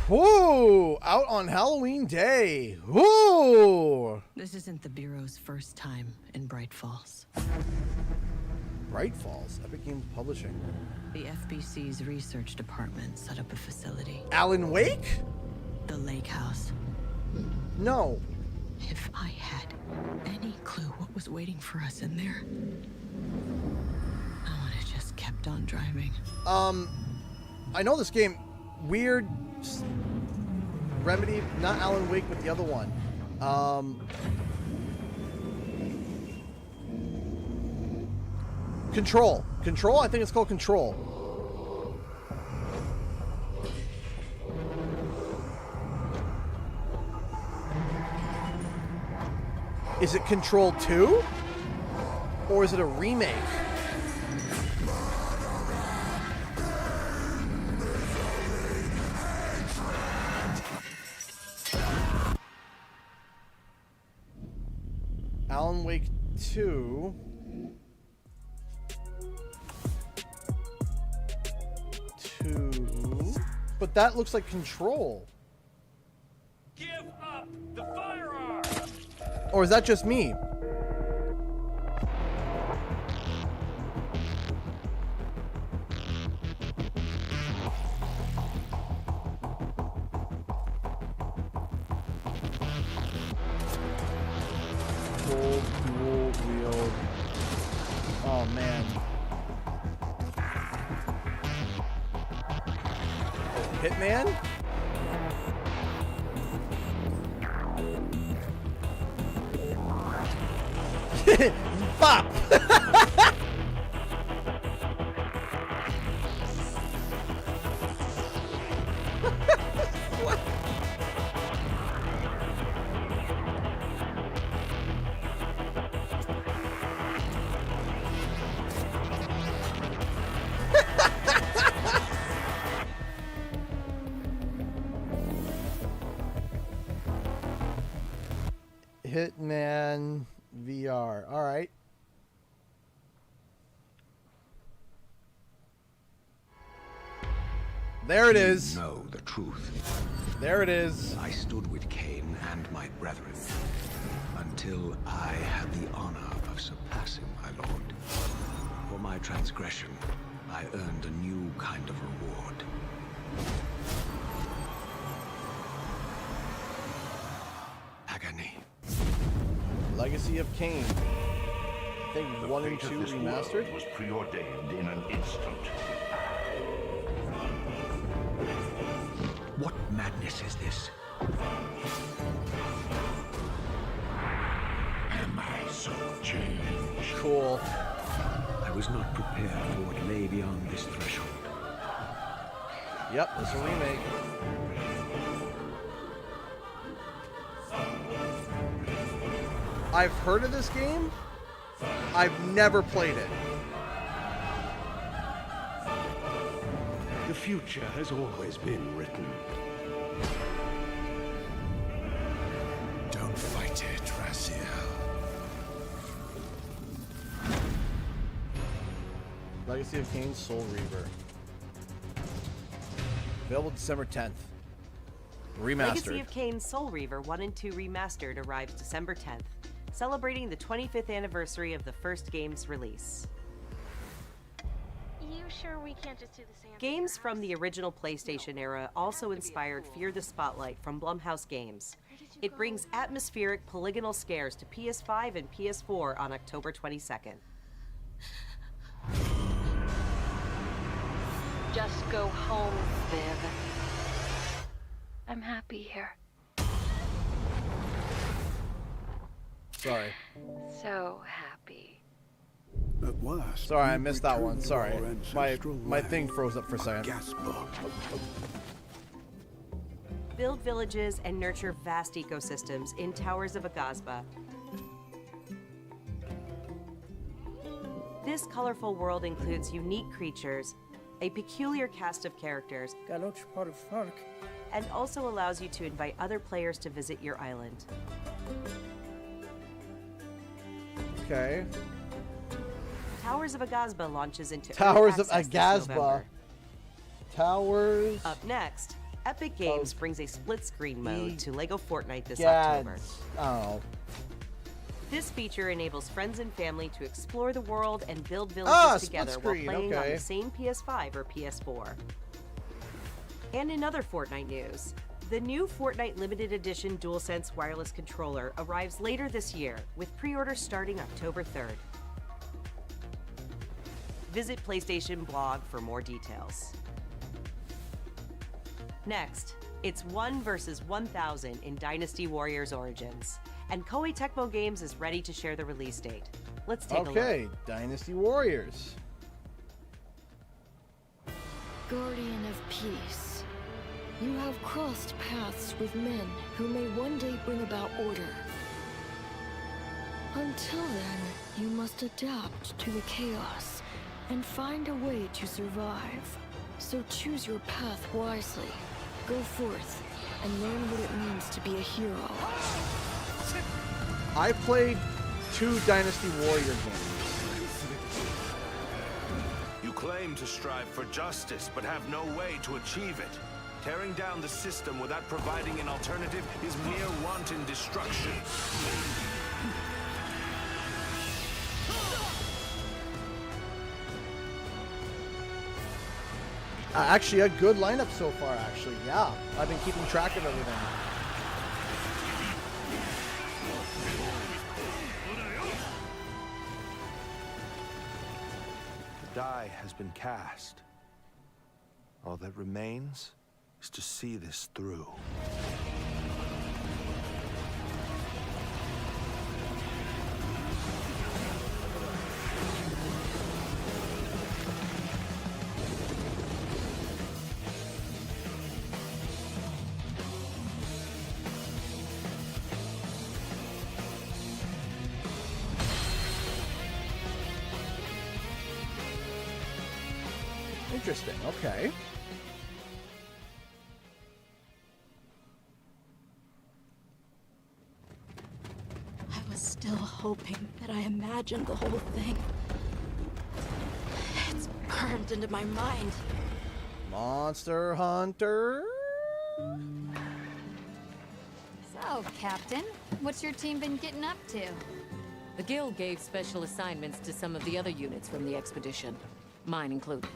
Whoa! Out on Halloween Day. Whoa! This isn't the Bureau's first time in Bright Falls. Bright Falls? Epic Games Publishing. The FBC's research department set up a facility. Alan Wake? The Lake House. No. If I had any clue what was waiting for us in there, I would have just kept on driving. I know this game. Weird Remedy, not Alan Wake, but the other one. Control. Control? I think it's called Control. Is it Control 2? Or is it a remake? Alan Wake 2. But that looks like Control. Give up the firearm. Or is that just me? Full dual wield. Oh man. Hitman? Bop! What? Hitman VR. All right. There it is. You know the truth. There it is. I stood with Cain and my brethren until I had the honor of surpassing my lord. For my transgression, I earned a new kind of reward. Agony. Legacy of Cain. I think 1 and 2 remastered. Was preordained in an instant. What madness is this? Am I so changed? Cool. I was not prepared for what lay beyond this threshold. Yep, it's a remake. I've heard of this game. I've never played it. The future has always been written. Don't fight it, Raziel. Legacy of Cain, Soul Reaver. Available December 10th. Remastered. Legacy of Cain Soul Reaver 1 and 2 Remastered arrives December 10th, celebrating the 25th anniversary of the first game's release. You sure we can't just do the same? Games from the original PlayStation era also inspired Fear the Spotlight from Blumhouse Games. It brings atmospheric polygonal scares to PS5 and PS4 on October 22nd. Just go home, Viv. I'm happy here. Sorry. So happy. At last. Sorry, I missed that one. Sorry. My thing froze up for a second. Build villages and nurture vast ecosystems in Towers of Agazba. This colorful world includes unique creatures, a peculiar cast of characters, and also allows you to invite other players to visit your island. Okay. Towers of Agazba launches into Towers early of access this Agazba. November. Towers. Up next, Epic Games brings a split-screen mode to LEGO Fortnite this Gads. October. Oh. This feature enables friends and family to explore the world and build villages together while split-screen, playing on okay. the same PS5 or PS4. And in other Fortnite news, the new Fortnite Limited Edition DualSense wireless controller arrives later this year, with pre-orders starting October 3rd. Visit PlayStation blog for more details. Next, it's 1 versus 1,000 in Dynasty Warriors Origins, and Koei Tecmo Games is ready to share the release date. Let's take a look. Okay, Dynasty Warriors. Guardian of Peace, you have crossed paths with men who may one day bring about order. Until then, you must adapt to the chaos and find a way to survive. So choose your path wisely. Go forth and learn what it means to be a hero. I played 2 Dynasty Warrior games. You claim to strive for justice, but have no way to achieve it. Tearing down the system without providing an alternative is mere wanton destruction. Actually, a good lineup so far, actually. Yeah, I've been keeping track of everything. The die has been cast. All that remains is to see this through. Interesting, okay. I was still hoping that I imagined the whole thing. It's burned into my mind. Monster Hunter. So, Captain, what's your team been getting up to? The Guild gave special assignments to some of the other units from the expedition, mine included.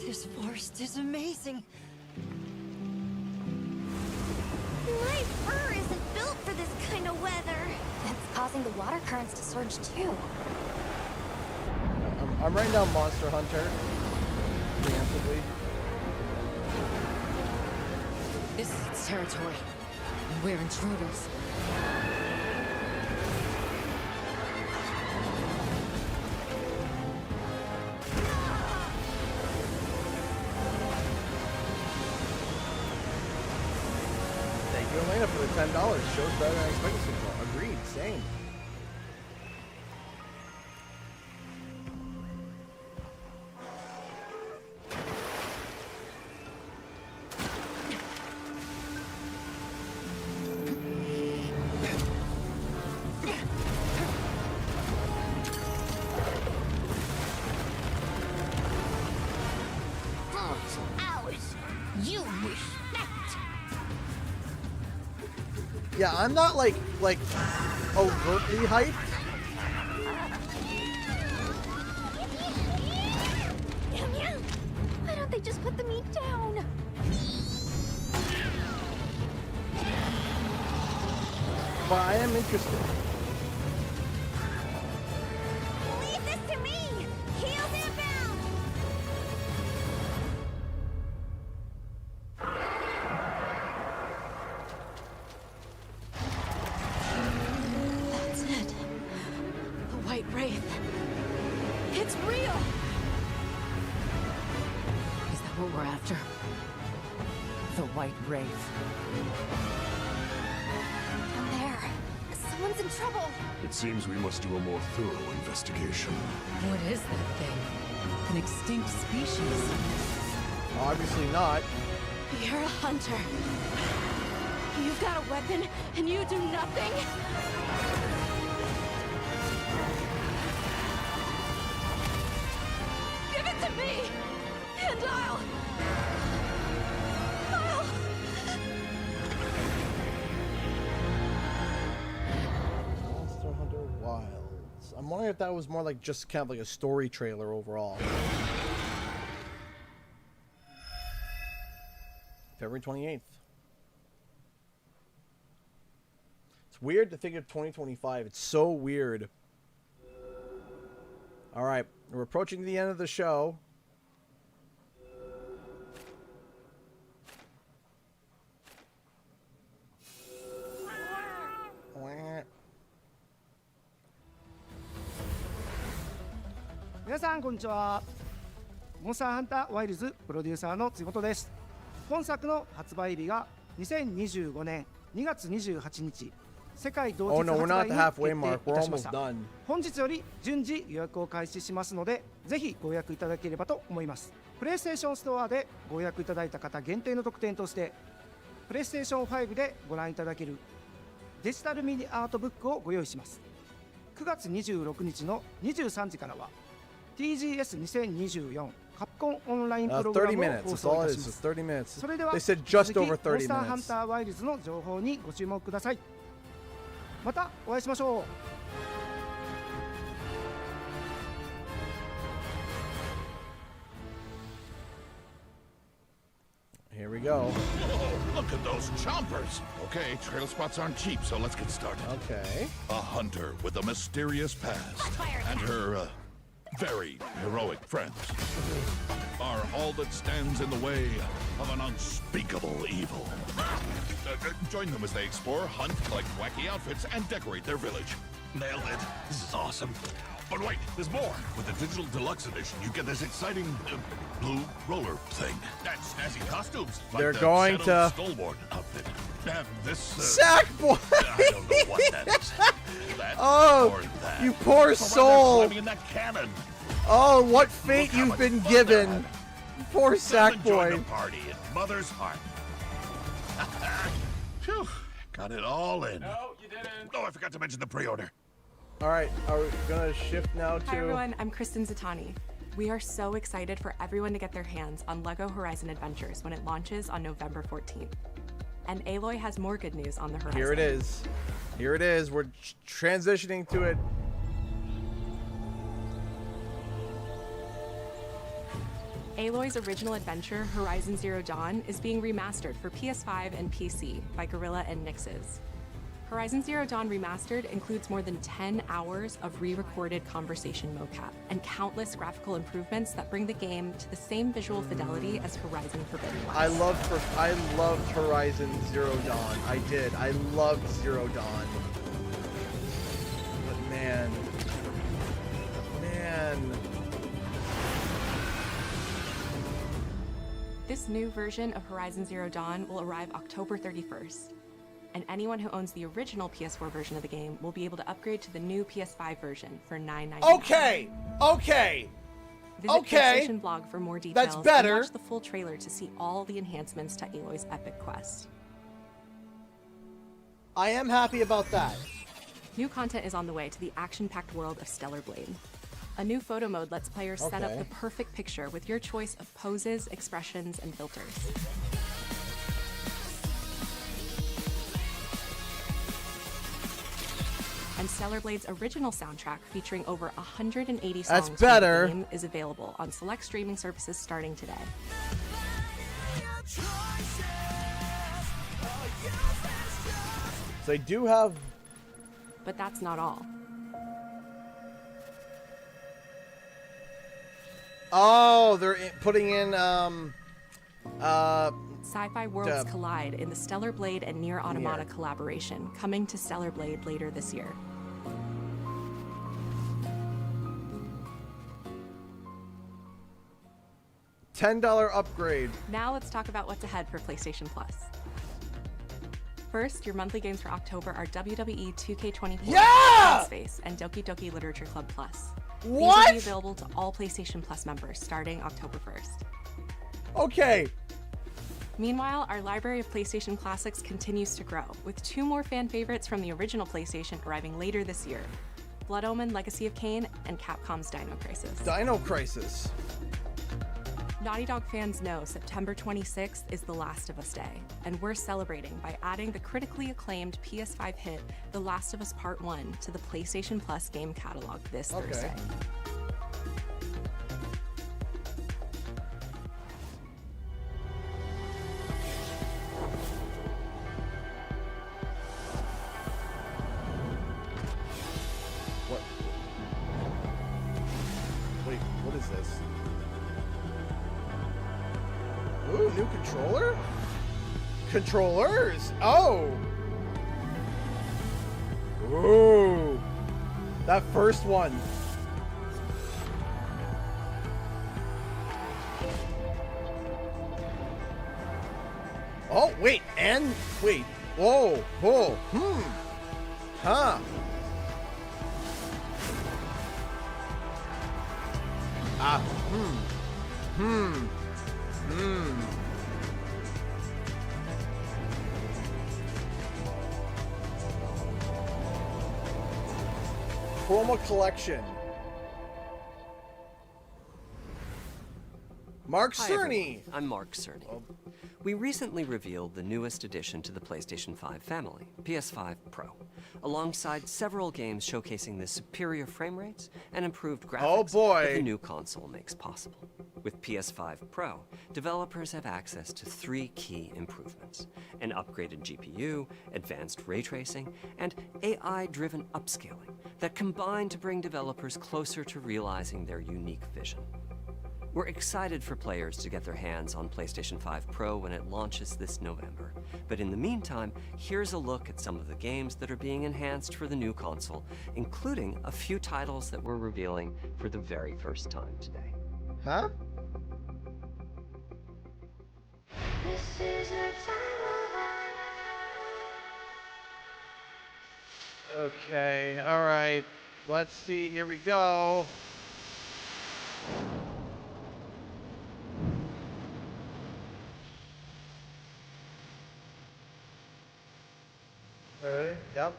This forest is amazing. My fur isn't built for this kind of weather. That's causing the water currents to surge too. I'm writing down Monster Hunter preemptively. This is its territory, and we're intruders. Thank you, Elena, for the $10. Shows better than I expected so far. Agreed. Same. You respect. Yeah, I'm not like overtly hyped. Why don't they just put the meat down? But I am interested. Leave this to me! Heels inbound! That's it. The White Wraith. It's real! Is that what we're after? The White Wraith. Down there. Someone's in trouble. It seems we must do a more thorough investigation. What is that thing? An extinct species? Obviously not. You're a hunter. You've got a weapon, and you do nothing? Give it to me, and I'll... Monster Hunter Wilds. I'm wondering if that was more like just kind of like a story trailer overall. February 28th. It's weird to think of 2025. It's so weird. All right, we're approaching the end of the show. Wah. 皆さんこんにちは。モンスターハンターワイルズプロデューサーの津本です。本作の発売日が2025年2月28日。世界同日発売に決定いたしました。本日より順次予約を開始しますので、ぜひご予約いただければと思います。プレイステーションストアでご予約いただいた方限定の特典として、プレイステーション5でご覧いただけるデジタルミニアートブックをご用意します。9月26日の23時からは TGS2024 カプコンオンラインプログラムを放送いたします。それでは続きモンスターハンターワイルズの情報にご注目ください。またお会いしましょう。Here we go. Oh, look at those chompers. Okay, trail spots aren't cheap, so let's get started. Okay. A hunter with a mysterious past and her very heroic friends are all that stands in the way of an unspeakable evil. Join them as they explore, hunt, collect wacky outfits, and decorate their village. Nailed it. This is awesome. But wait, there's more. With the digital deluxe edition, you get this exciting blue roller thing. And snazzy costumes. Like They're the going to Stalwart outfit. And this Sackboy. I don't know what that is. That oh, or that. you poor soul. Climbing in that cannon. Oh, what fate you've been given. Poor Sackboy. Party in Mother's heart. Phew, got it all in. No, you didn't. Oh, I forgot to mention the pre-order. All right, are we gonna shift now to? Hi everyone, I'm Kristen Zatani. We are so excited for everyone to get their hands on LEGO Horizon Adventures when it launches on November 14th. And Aloy has more good news on the horizon. Here it is. Here it is. We're transitioning to it. Aloy's original adventure, Horizon Zero Dawn, is being remastered for PS5 and PC by Guerrilla and Nixes. Horizon Zero Dawn Remastered includes more than 10 hours of re-recorded conversation mocap and countless graphical improvements that bring the game to the same visual fidelity as Horizon Forbidden West. I loved Horizon Zero Dawn. I did. I loved Zero Dawn. But man. This new version of Horizon Zero Dawn will arrive October 31st. And anyone who owns the original PS4 version of the game will be able to upgrade to the new PS5 version for $9.99. Okay. Visit PlayStation Blog for more details. That's better. And watch the full trailer to see all the enhancements to Aloy's epic quest. I am happy about that. New content is on the way to the action-packed world of Stellar Blade. A new photo mode lets players set up the perfect picture with your choice of poses, expressions, and filters. And Stellar Blade's original soundtrack, featuring over 180 songs from the game, is available on select streaming services starting today. So they do have... But that's not all. Oh, they're putting in Sci-fi worlds collide in the Stellar Blade and Nier Automata collaboration, coming to Stellar Blade later this year. $10 upgrade. Now let's talk about what's ahead for PlayStation Plus. First, your monthly games for October are WWE 2K24, Space, and Doki Doki Literature Club Plus. What? These will be available to all PlayStation Plus members starting October 1st. Okay. Meanwhile, our library of PlayStation classics continues to grow, with 2 more fan favorites from the original PlayStation arriving later this year: Blood Omen Legacy of Kain and Capcom's Dino Crisis. Dino Crisis. Naughty Dog fans know September 26th is The Last of Us Day, and we're celebrating by adding the critically acclaimed PS5 hit The Last of Us Part 1 to the PlayStation Plus game catalog this Thursday. What? Wait, what is this? Ooh, new controller? Controllers? Oh! Ooh! That first one. Oh, wait, and... Wait. Whoa, whoa, Huh. Chroma Collection. Mark Hi, Cerny. everyone. I'm Mark Cerny. We recently revealed the newest addition to the PlayStation 5 family, PS5 Pro, alongside several games showcasing the superior frame rates and improved graphics that the new console makes possible. With PS5 Pro, developers have access to 3 key improvements: an upgraded GPU, advanced ray tracing, and AI-driven upscaling that combine to bring developers closer to realizing their unique vision. We're excited for players to get their hands on PlayStation 5 Pro when it launches this November. But in the meantime, here's a look at some of the games that are being enhanced for the new console, including a few titles that we're revealing for the very first time today. Huh? Okay, alright. Let's see, here we go. Alright, yep.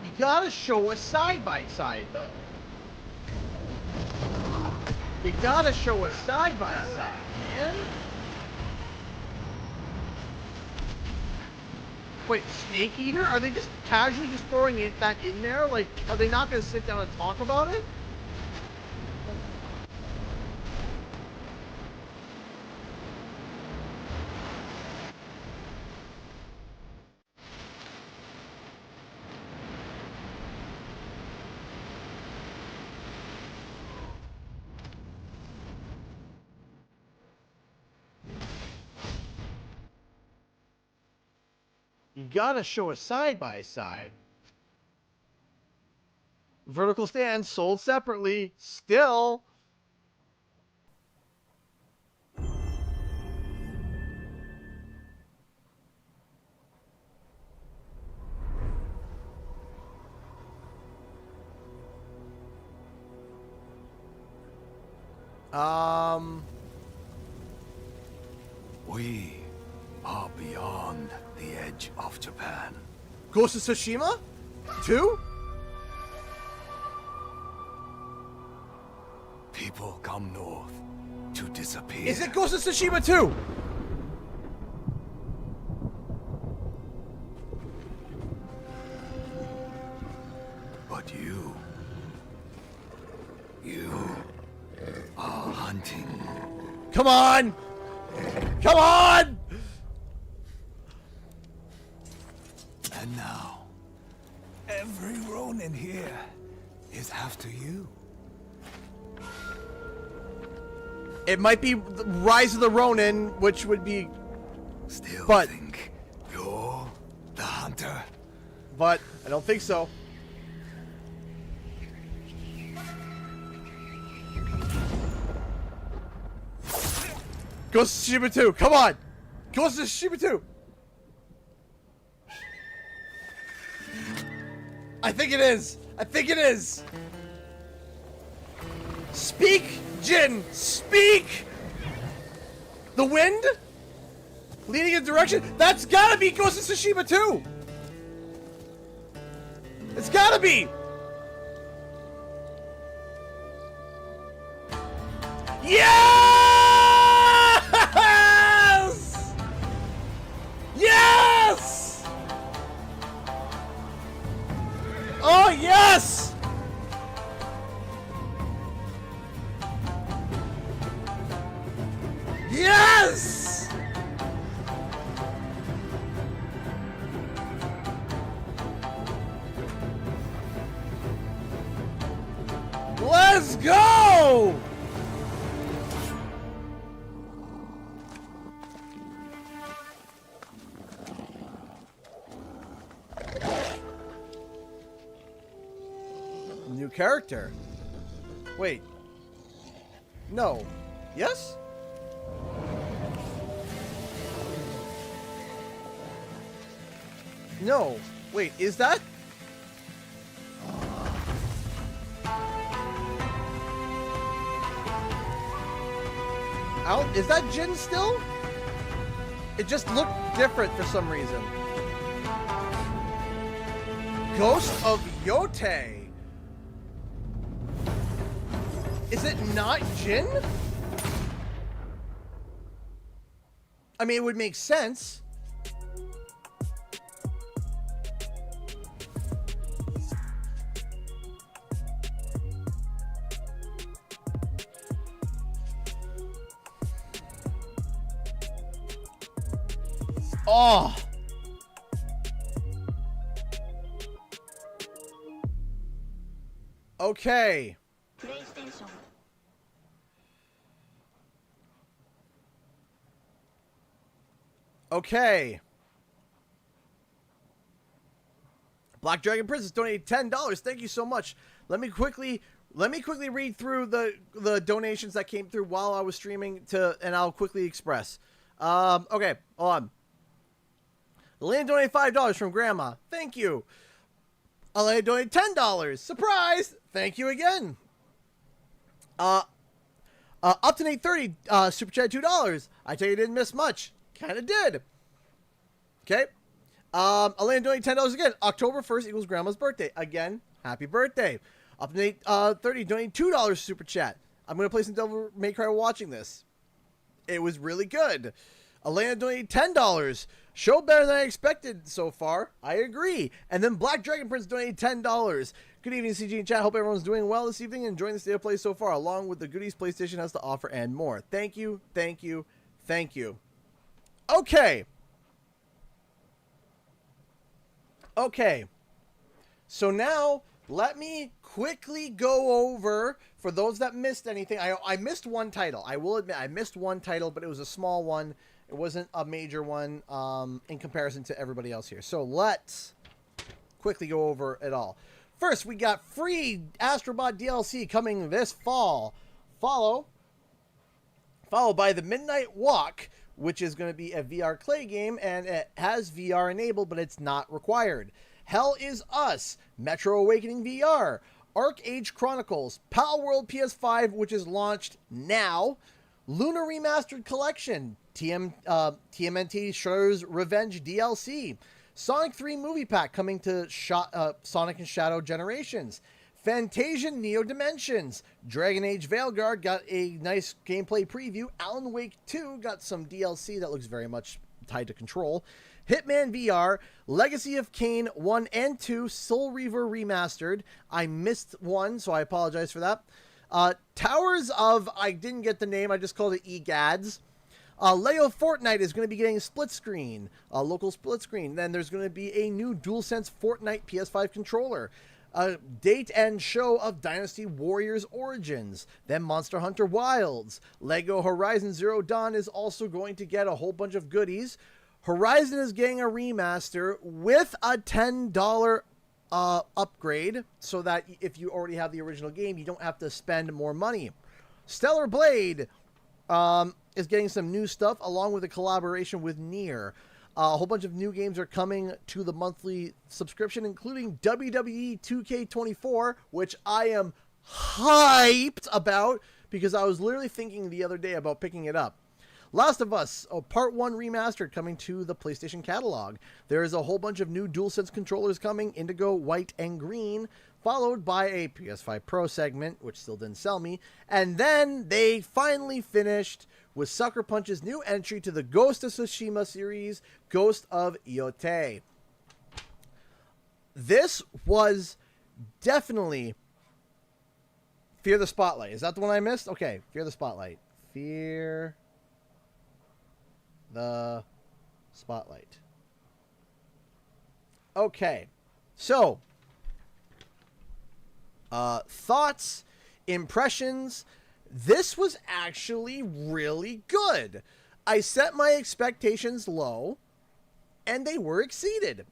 You gotta show us side by side though. You gotta show us side by side, man. Wait, Snake Eater? Are they just casually just throwing that in there? Like, are they not gonna sit down and talk about it? You gotta show a side by side. Vertical stands sold separately. Still. We are beyond the edge of Japan. Ghost of Tsushima? 2? People come north to disappear. Is it Ghost of Tsushima 2? But you are hunting. Come on! Come on! And now, every Ronin here is after you. It might be Rise of the Ronin, which would be... Still but, think you're the hunter? But I don't think so. Ghost of Tsushima 2, come on! Ghost of Tsushima 2! I think it is! I think it is! Speak, Jin! Speak! The wind? Leading in direction? That's gotta be Ghost of Tsushima 2! It's gotta be! Yes! Yes! Oh, yes! Yes! Let's go! New character. Wait. No. Yes? No. Wait, is that? Is that Jin still? It just looked different for some reason. Ghost of Yote. Is it not Jin? I mean, it would make sense. Oh. Okay. Okay. Black Dragon Princess donated $10. Thank you so much. Let me quickly read through the donations that came through while I was streaming and I'll quickly express. Okay, hold on. Elena donated $5 from Grandma. Thank you. Elena donated $10. Surprise! Thank you again. Up to Nate 30, Super Chat $2. I tell you didn't miss much. Kinda did. Okay. Elena donated $10 again. October 1st equals Grandma's birthday. Again, happy birthday. Up to Nate 30, donating $2 Super Chat. I'm going to play some Devil May Cry watching this. It was really good. Elena donated $10. Show better than I expected so far. I agree. And then Black Dragon Prince donated $10. Good evening, CG and chat. Hope everyone's doing well this evening and enjoying the state of play so far, along with the goodies PlayStation has to offer and more. Thank you, thank you, thank you. Okay. Okay. So now, let me quickly go over, for those that missed anything, I missed one title. I will admit, I missed one title, but it was a small one. It wasn't a major one in comparison to everybody else here. So let's quickly go over it all. First, we got free Astro Bot DLC coming this fall. Followed by the Midnight Walk, which is going to be a VR clay game, and it has VR enabled, but it's not required. Hell is Us, Metro Awakening VR, Arc Age Chronicles, Pal World PS5, which is launched now, Lunar Remastered Collection, TMNT Shredder's Revenge DLC, Sonic 3 Movie Pack coming to Sonic and Shadow Generations, Fantasia Neo Dimensions, Dragon Age Veilguard got a nice gameplay preview, Alan Wake 2 got some DLC that looks very much tied to Control, Hitman VR, Legacy of Kain 1 and 2, Soul Reaver Remastered. I missed one, so I apologize for that. Towers of, I didn't get the name, I just called it EGADS. Lego Fortnite is going to be getting a split screen, a local split screen. Then there's going to be a new DualSense Fortnite PS5 controller. Date and show of Dynasty Warriors Origins. Then Monster Hunter Wilds. Lego Horizon Zero Dawn is also going to get a whole bunch of goodies. Horizon is getting a remaster with a $10 upgrade, so that if you already have the original game, you don't have to spend more money. Stellar Blade is getting some new stuff, along with a collaboration with Nier. A whole bunch of new games are coming to the monthly subscription, including WWE 2K24, which I am hyped about, because I was literally thinking the other day about picking it up. Last of Us, Part 1 Remastered, coming to the PlayStation catalog. There is a whole bunch of new DualSense controllers coming, Indigo, White, and Green, followed by a PS5 Pro segment, which still didn't sell me. And then they finally finished with Sucker Punch's new entry to the Ghost of Tsushima series, Ghost of Yote. This was definitely Fear the Spotlight. Is that the one I missed? Okay, Fear the Spotlight. Fear the Spotlight. Okay, so thoughts, impressions. This was actually really good. I set my expectations low, and they were exceeded.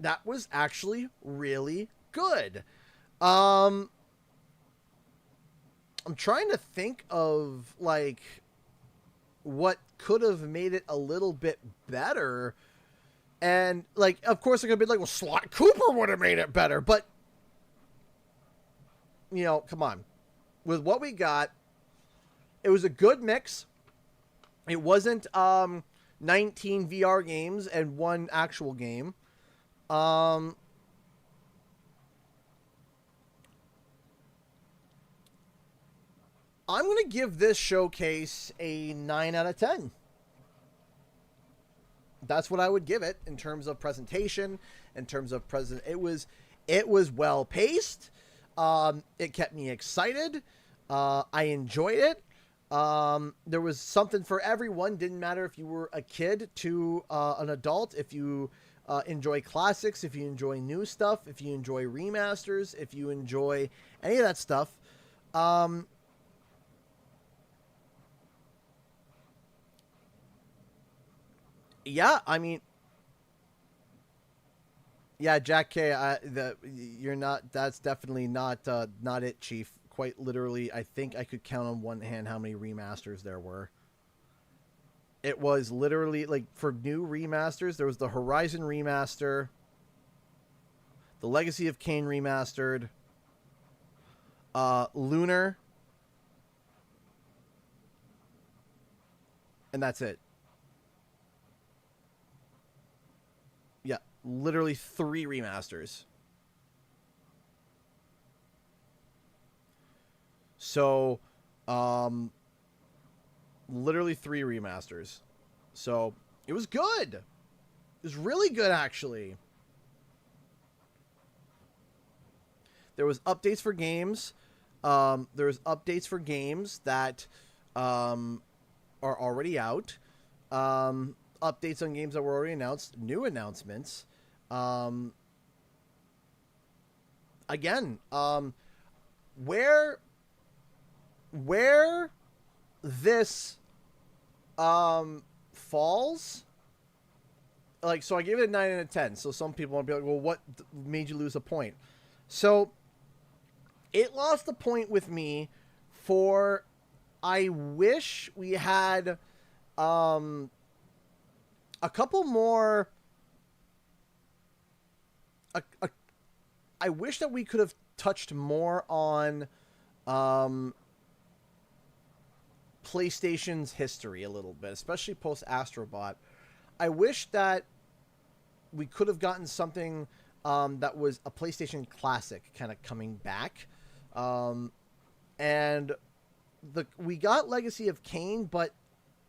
That was actually really good. I'm trying to think of, like, what could have made it a little bit better. And, like, of course, they're going to be like, well, Sly Cooper would have made it better. But, you know, come on. With what we got, it was a good mix. It wasn't 19 VR games and one actual game. I'm going to give this showcase a 9 out of 10. That's what I would give it in terms of presentation, in terms of it was well paced. It kept me excited. I enjoyed it. There was something for everyone. Didn't matter if you were a kid to an adult. If you enjoy classics, if you enjoy new stuff, if you enjoy remasters, if you enjoy any of that stuff. Yeah, I mean, yeah, Jack K, you're not. That's definitely not it, Chief. Quite literally, I think I could count on one hand how many remasters there were. It was literally, like, for new remasters, there was the Horizon remaster, the Legacy of Kain remastered, Lunar, and that's it. Yeah, literally 3 remasters. So, Literally 3 remasters. So it was good. It was really good, actually. There was updates for games. There's updates for games that are already out. Updates on games that were already announced. New announcements. Again, where this falls, like, so I gave it a 9 out of 10. So some people will be like, well, what made you lose a point? So it lost the point with me for, I wish we had a couple more. I wish that we could have touched more on PlayStation's history a little bit, especially post Astro Bot. I wish that we could have gotten something that was a PlayStation classic kind of coming back. And we got Legacy of Kain,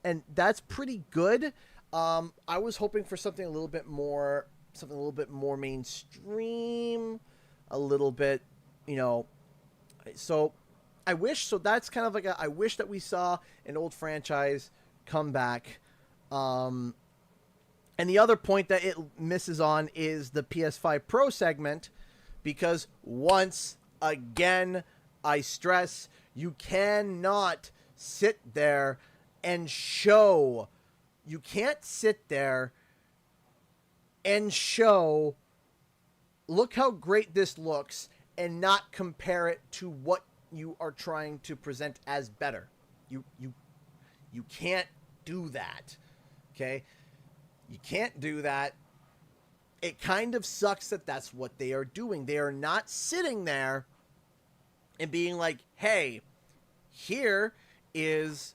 and that's pretty good. I was hoping for something a little bit more mainstream, a little bit, so I wish, so that's kind of like I wish that we saw an old franchise come back. And the other point that it misses on is the PS5 Pro segment, because once again, I stress, you cannot sit there and show, you can't sit there and show, look how great this looks, and not compare it to what you are trying to present as better. You can't do that. Okay? You can't do that. It kind of sucks that that's what they are doing. They are not sitting there and being like, hey, here is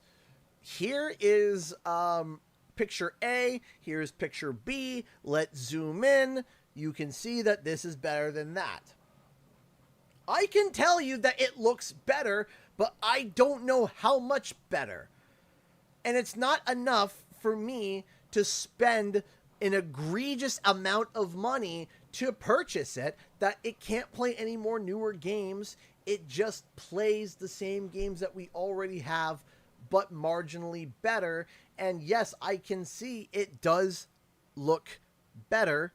picture A, here's picture B, let's zoom in. You can see that this is better than that. I can tell you that it looks better, but I don't know how much better. And it's not enough for me to spend an egregious amount of money to purchase it, that it can't play any more newer games. It just plays the same games that we already have, but marginally better. And yes, I can see it does look better.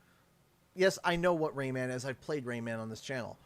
Yes, I know what Rayman is. I've played Rayman on this channel.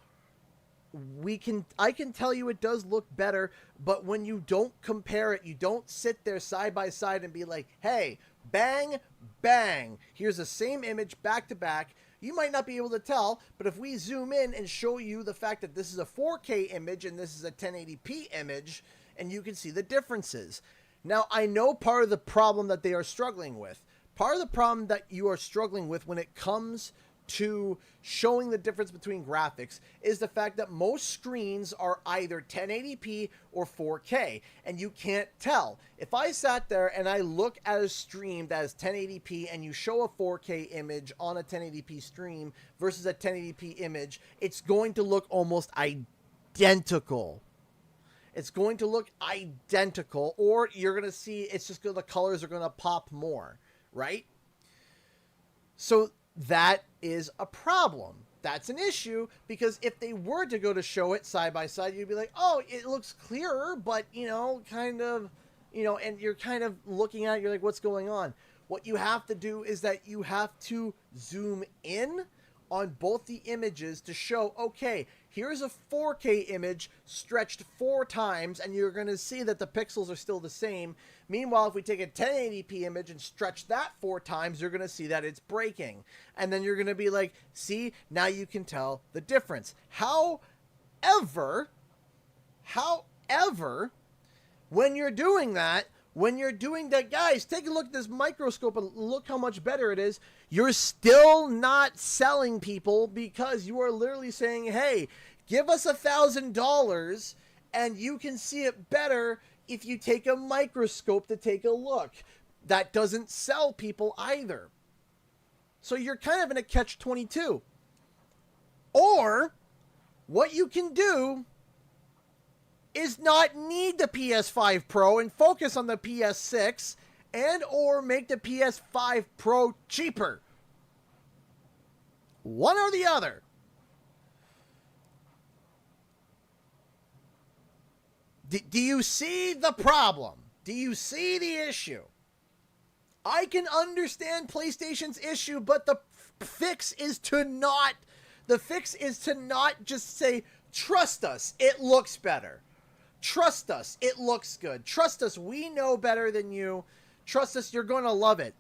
I can tell you it does look better, but when you don't compare it, you don't sit there side by side and be like, hey, bang, bang, here's the same image back to back. You might not be able to tell, but if we zoom in and show you the fact that this is a 4K image and this is a 1080p image, and you can see the differences. Now, I know part of the problem that they are struggling with, part of the problem that you are struggling with when it comes to showing the difference between graphics is the fact that most screens are either 1080p or 4K, and you can't tell. If I sat there and I look at a stream that is 1080p and you show a 4K image on a 1080p stream versus a 1080p image, it's going to look almost identical. It's going to look identical, or you're going to see it's just the colors are going to pop more, right? So that is a problem. That's an issue, because if they were to go to show it side by side, you'd be like, oh, it looks clearer, but, kind of, and you're kind of looking at it, you're like, what's going on? What you have to do is that you have to zoom in on both the images to show, okay, here's a 4K image stretched 4 times, and you're going to see that the pixels are still the same. Meanwhile, if we take a 1080p image and stretch that 4 times, you're going to see that it's breaking. And then you're going to be like, see, now you can tell the difference. However, when you're doing that, guys, take a look at this microscope and look how much better it is. You're still not selling people, because you are literally saying, hey, give us $1,000 and you can see it better if you take a microscope to take a look. That doesn't sell people either. So you're kind of in a catch-22. Or what you can do is not need the PS5 Pro and focus on the PS6 and or make the PS5 Pro cheaper. One or the other. Do you see the problem? Do you see the issue? I can understand PlayStation's issue, but the fix is to not just say, trust us, it looks better. Trust us, it looks good. Trust us, we know better than you. Trust us, you're going to love it.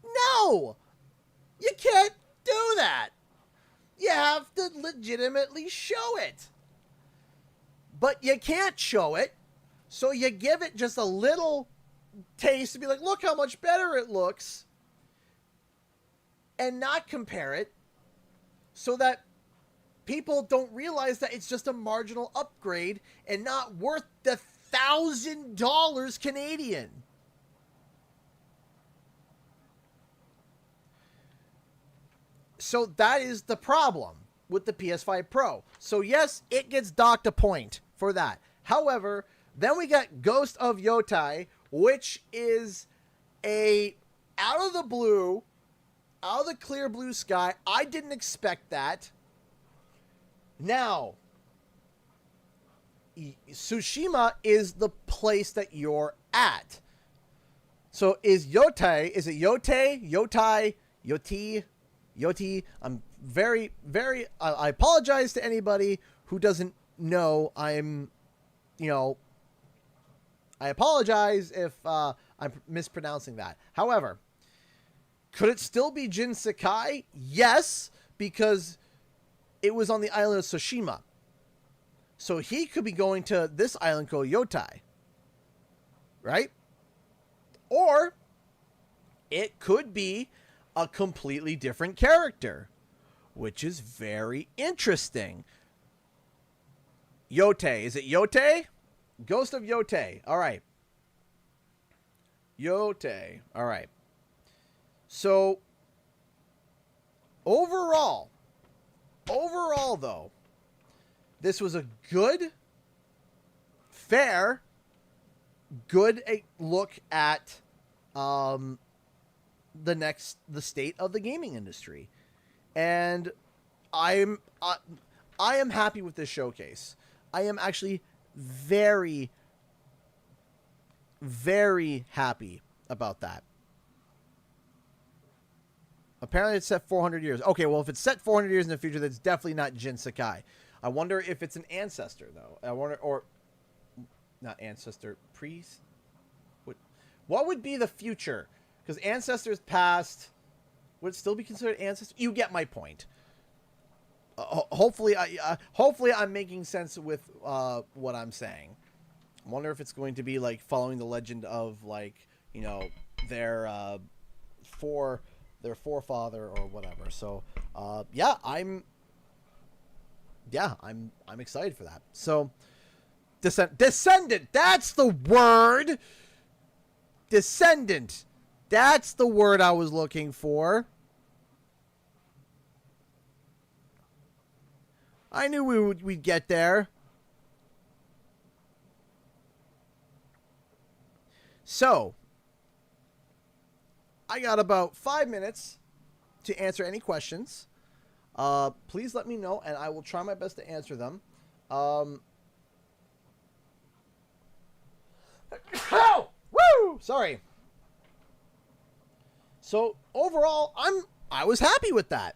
No! You can't do that. You have to legitimately show it. But you can't show it, so you give it just a little taste to be like, look how much better it looks, and not compare it, so that people don't realize that it's just a marginal upgrade and not worth the $1,000 Canadian. So that is the problem with the PS5 Pro. So yes, it gets docked a point for that. However, then we got Ghost of Yote, which is a out of the blue, out of the clear blue sky. I didn't expect that. Now, Tsushima is the place that you're at. So is it Yote? I'm very, very, I apologize to anybody who doesn't know. I apologize if I'm mispronouncing that. However, could it still be Jin Sakai? Yes, because it was on the island of Tsushima. So he could be going to this island called Yote. Right? Or it could be a completely different character, which is very interesting. Yote. Is it Yote? Ghost of Yote. All right. Yote. All right. So, overall, though, this was a good, fair, good look at the state of the gaming industry. And I am happy with this showcase. I am actually very, very happy about that. Apparently it's set 400 years. Okay, well, if it's set 400 years in the future, that's definitely not Jin Sakai. I wonder if it's an ancestor, though. I wonder, or not ancestor, priest? What would be the future? Because ancestors past would it still be considered ancestor? You get my point. Hopefully I'm making sense with what I'm saying. I wonder if it's going to be like following the legend of, like, you know, their forefather or whatever. So yeah, I'm excited for that. So Descendant, that's the word. Descendant, that's the word I was looking for. I knew we'd get there. So, I got about 5 minutes to answer any questions. Please let me know, and I will try my best to answer them. Woo! Sorry. So, overall, I was happy with that.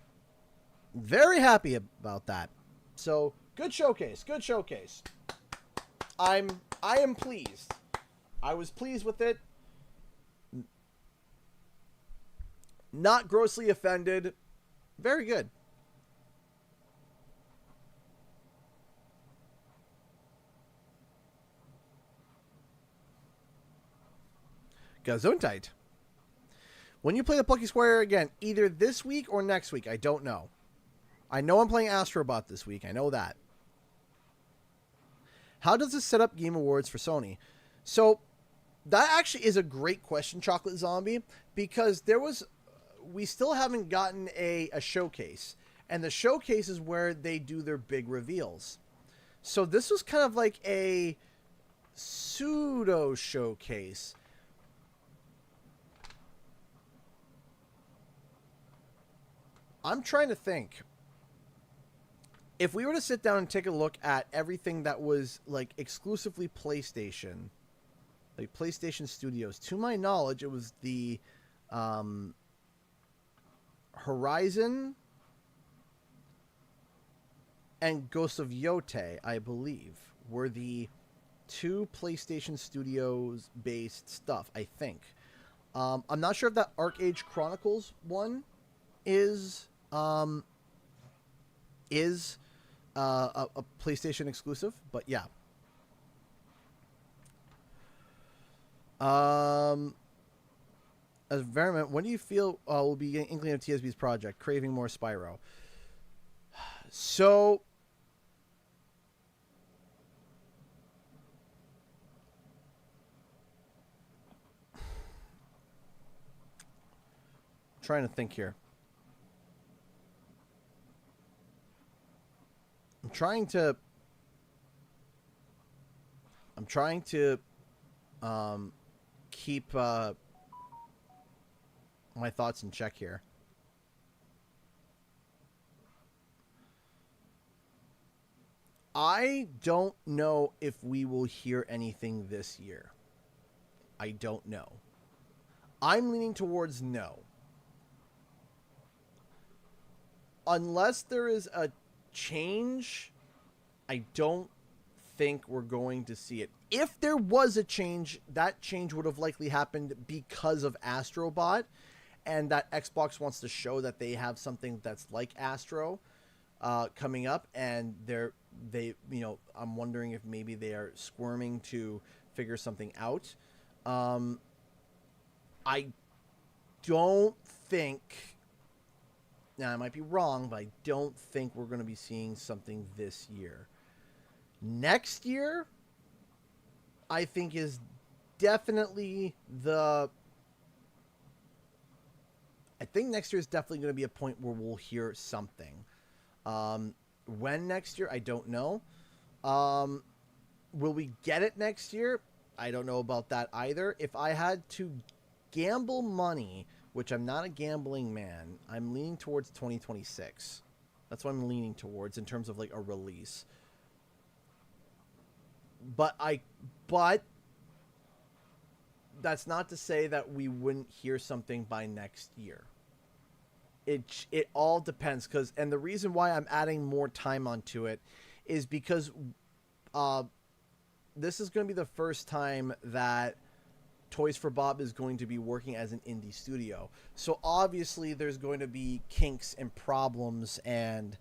Very happy about that. So, good showcase. Good showcase. I am pleased. I was pleased with it. Not grossly offended. Very good. Gesundheit. When you play the Plucky Square again, either this week or next week, I don't know. I know I'm playing Astro Bot this week. I know that. How does this set up Game Awards for Sony? So, that actually is a great question, Chocolate Zombie, because we still haven't gotten a showcase. And the showcase is where they do their big reveals. So this was kind of like a pseudo showcase. I'm trying to think. If we were to sit down and take a look at everything that was like exclusively PlayStation, like PlayStation Studios, to my knowledge, it was the Horizon and Ghost of Yote, I believe, were the 2 PlayStation Studios based stuff, I think. I'm not sure if that Arcade Chronicles one is a PlayStation exclusive, but yeah. As Environment, when do you feel we'll be getting inkling of TSB's project, craving more Spyro? So, trying to think here. I'm trying to keep my thoughts in check here. I don't know if we will hear anything this year. I don't know. I'm leaning towards no. Unless there is a change, I don't think we're going to see it. If there was a change, that change would have likely happened because of Astro Bot, and that Xbox wants to show that they have something that's like Astro coming up, and I'm wondering if maybe they are squirming to figure something out. I don't think, now I might be wrong, but I don't think we're going to be seeing something this year. Next year, I think, is definitely I think next year is definitely going to be a point where we'll hear something. When next year, I don't know. Will we get it next year? I don't know about that either. If I had to gamble money, which I'm not a gambling man, I'm leaning towards 2026. That's what I'm leaning towards in terms of like a release. But that's not to say that we wouldn't hear something by next year. It all depends, and the reason why I'm adding more time onto it is because this is going to be the first time that Toys for Bob is going to be working as an indie studio. So obviously there's going to be kinks and problems and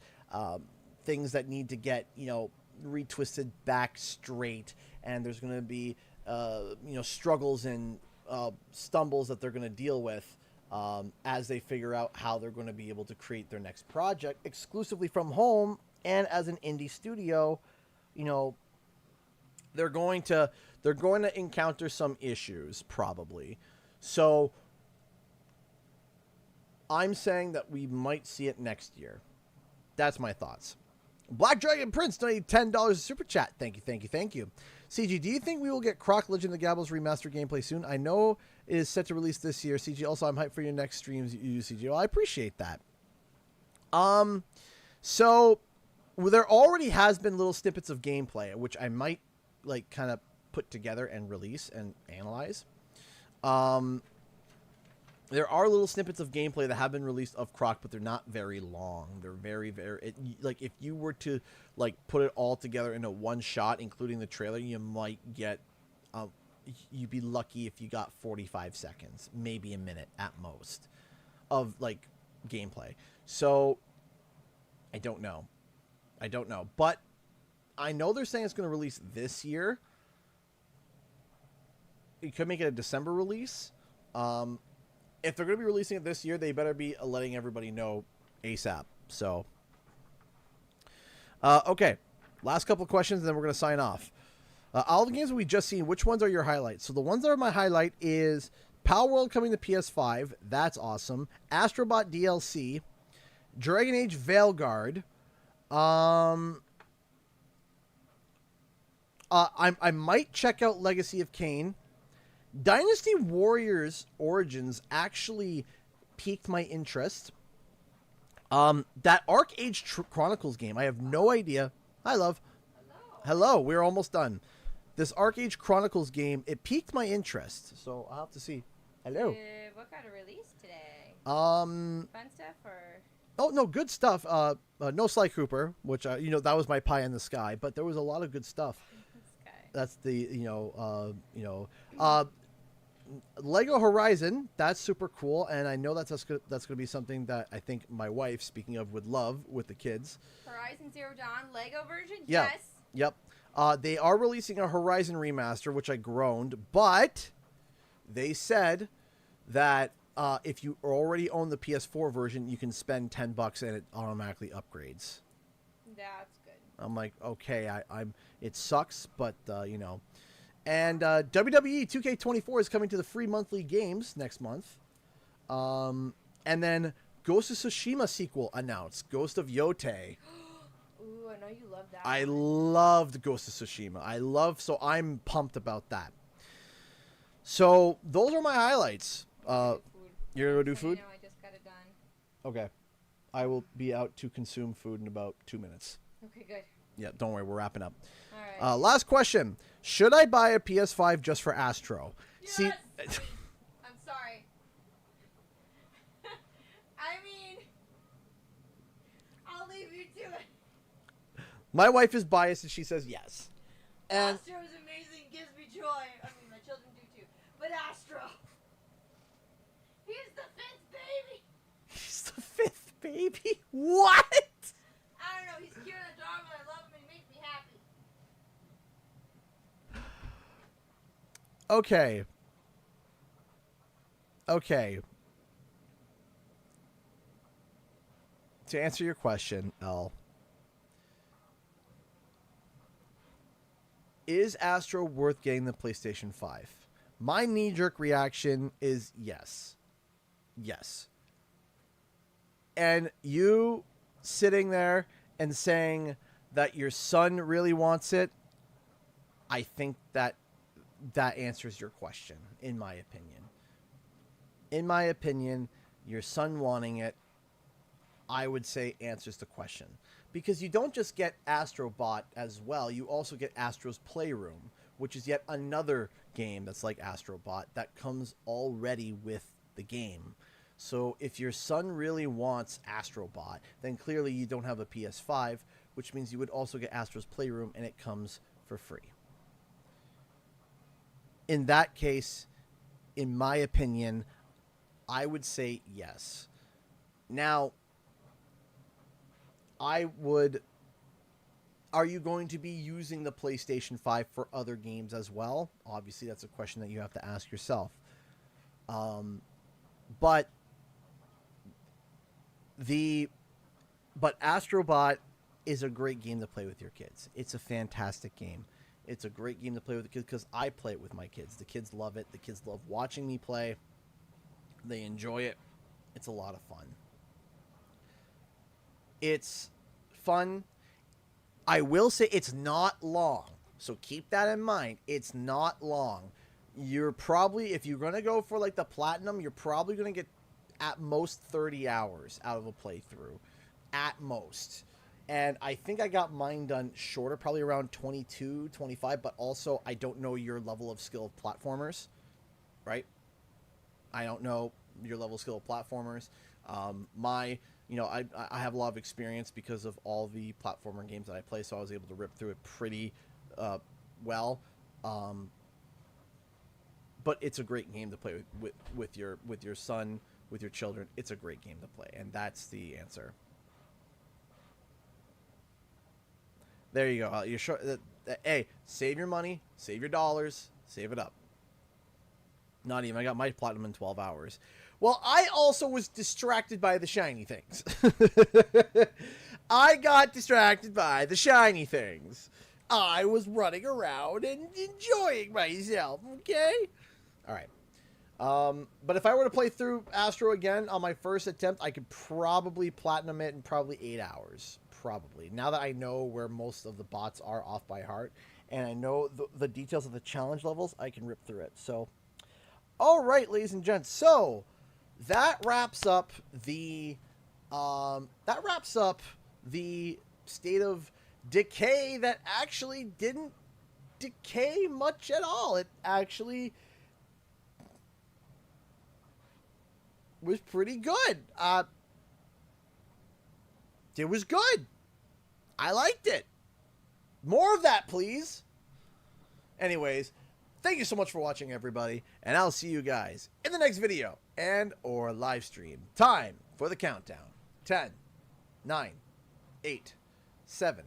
things that need to get, retwisted back straight, and there's going to be struggles and stumbles that they're going to deal with as they figure out how they're going to be able to create their next project exclusively from home. And as an indie studio, they're going to encounter some issues probably. So I'm saying that we might see it next year. That's my thoughts. Black Dragon Prince donated $10 super chat. Thank you. CG, do you think we will get Croc Legend of the Gables remastered gameplay soon? I know it is set to release this year. CG, also, I'm hyped for your next streams. You CG. Well, I appreciate that. So there already has been little snippets of gameplay, which I might kind of put together and release and analyze. There are little snippets of gameplay that have been released of Croc, but they're not very long. They're very, very... if you were to, put it all together into one shot, including the trailer, you might get... you'd be lucky if you got 45 seconds, maybe a minute at most, of, gameplay. So, I don't know. But I know they're saying it's going to release this year. It could make it a December release. If they're going to be releasing it this year, they better be letting everybody know ASAP. So, okay. Last couple of questions, and then we're going to sign off. All the games that we just seen, which ones are your highlights? So the ones that are my highlight is Power World coming to PS5. That's awesome. Astro Bot DLC. Dragon Age Veilguard. I might check out Legacy of Kain. Dynasty Warriors Origins actually piqued my interest. That Arc Age Chronicles game, I have no idea. Hi, love. Hello, we're almost done. This Arc Age Chronicles game, it piqued my interest, so I'll have to see. Hello. What got a release today? Fun stuff or? Oh no, good stuff. No Sly Cooper, which that was my pie in the sky, but there was a lot of good stuff. That's the Lego Horizon. That's super cool, and I know that's going to be something that I think my wife, speaking of, would love with the kids. Horizon Zero Dawn Lego version. Yeah. Yes. Yep. They are releasing a Horizon remaster, which I groaned, but they said that if you already own the PS4 version, you can spend $10 and it automatically upgrades. That's good. I'm like, okay, it sucks, but And WWE 2K24 is coming to the free monthly games next month. And then Ghost of Tsushima sequel announced, Ghost of Yote. Ooh, I know you love that. I loved Ghost of Tsushima. So I'm pumped about that. So those are my highlights. You're gonna go do food? I just got it done. Okay. I will be out to consume food in about 2 minutes. Okay, good. Yeah, don't worry, we're wrapping up. All right. Last question. Should I buy a PS5 just for Astro? Yes! See, I'm sorry. I mean, I'll leave you to it. my wife is biased and she says yes. And Astro is amazing, gives me joy. I mean, my children do too. But Astro, he's the fifth baby. He's the fifth baby? What? I don't know. He's cute and adorable. I love him and he makes me happy. Okay. Okay. To answer your question, Elle, is Astro worth getting the PlayStation 5? My knee-jerk reaction is yes. Yes. And you sitting there and saying that your son really wants it, I think that answers your question, in my opinion. In my opinion, your son wanting it, I would say answers the question. Because you don't just get Astro Bot as well, you also get Astro's Playroom, which is yet another game that's like Astro Bot that comes already with the game. So if your son really wants Astro Bot, then clearly you don't have a PS5, which means you would also get Astro's Playroom and it comes for free. In that case, in my opinion, I would say yes. Now, are you going to be using the PlayStation 5 for other games as well? Obviously, that's a question that you have to ask yourself. But Astro Bot is a great game to play with your kids. It's a fantastic game. It's a great game to play with the kids because I play it with my kids. The kids love it. The kids love watching me play. They enjoy it. It's a lot of fun. It's fun. I will say it's not long. So keep that in mind. It's not long. You're probably, if you're going to go for like the platinum, you're probably going to get at most 30 hours out of a playthrough. At most. And I think I got mine done shorter, probably around 22, 25, but also I don't know your level of skill of platformers, right? I don't know your level of skill of platformers. I have a lot of experience because of all the platformer games that I play, so I was able to rip through it pretty well. But it's a great game to play with your son, with your children. It's a great game to play, and that's the answer. There you go. You're sure hey, save your money, save your dollars, save it up. Not even. I got my platinum in 12 hours. Well, I also was distracted by the shiny things. I got distracted by the shiny things. I was running around and enjoying myself, okay? All right. But if I were to play through Astro again on my first attempt, I could probably platinum it in probably 8 hours. Probably. Now that I know where most of the bots are off by heart, and I know the details of the challenge levels, I can rip through it. So, all right, ladies and gents. So that wraps up the State of Decay that actually didn't decay much at all. It actually was pretty good. It was good. I liked it. More of that, please. Anyways, thank you so much for watching, everybody, and I'll see you guys in the next video and or live stream. Time for the countdown. 10, 9, 8, 7,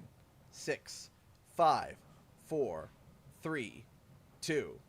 6, 5, 4, 3, 2,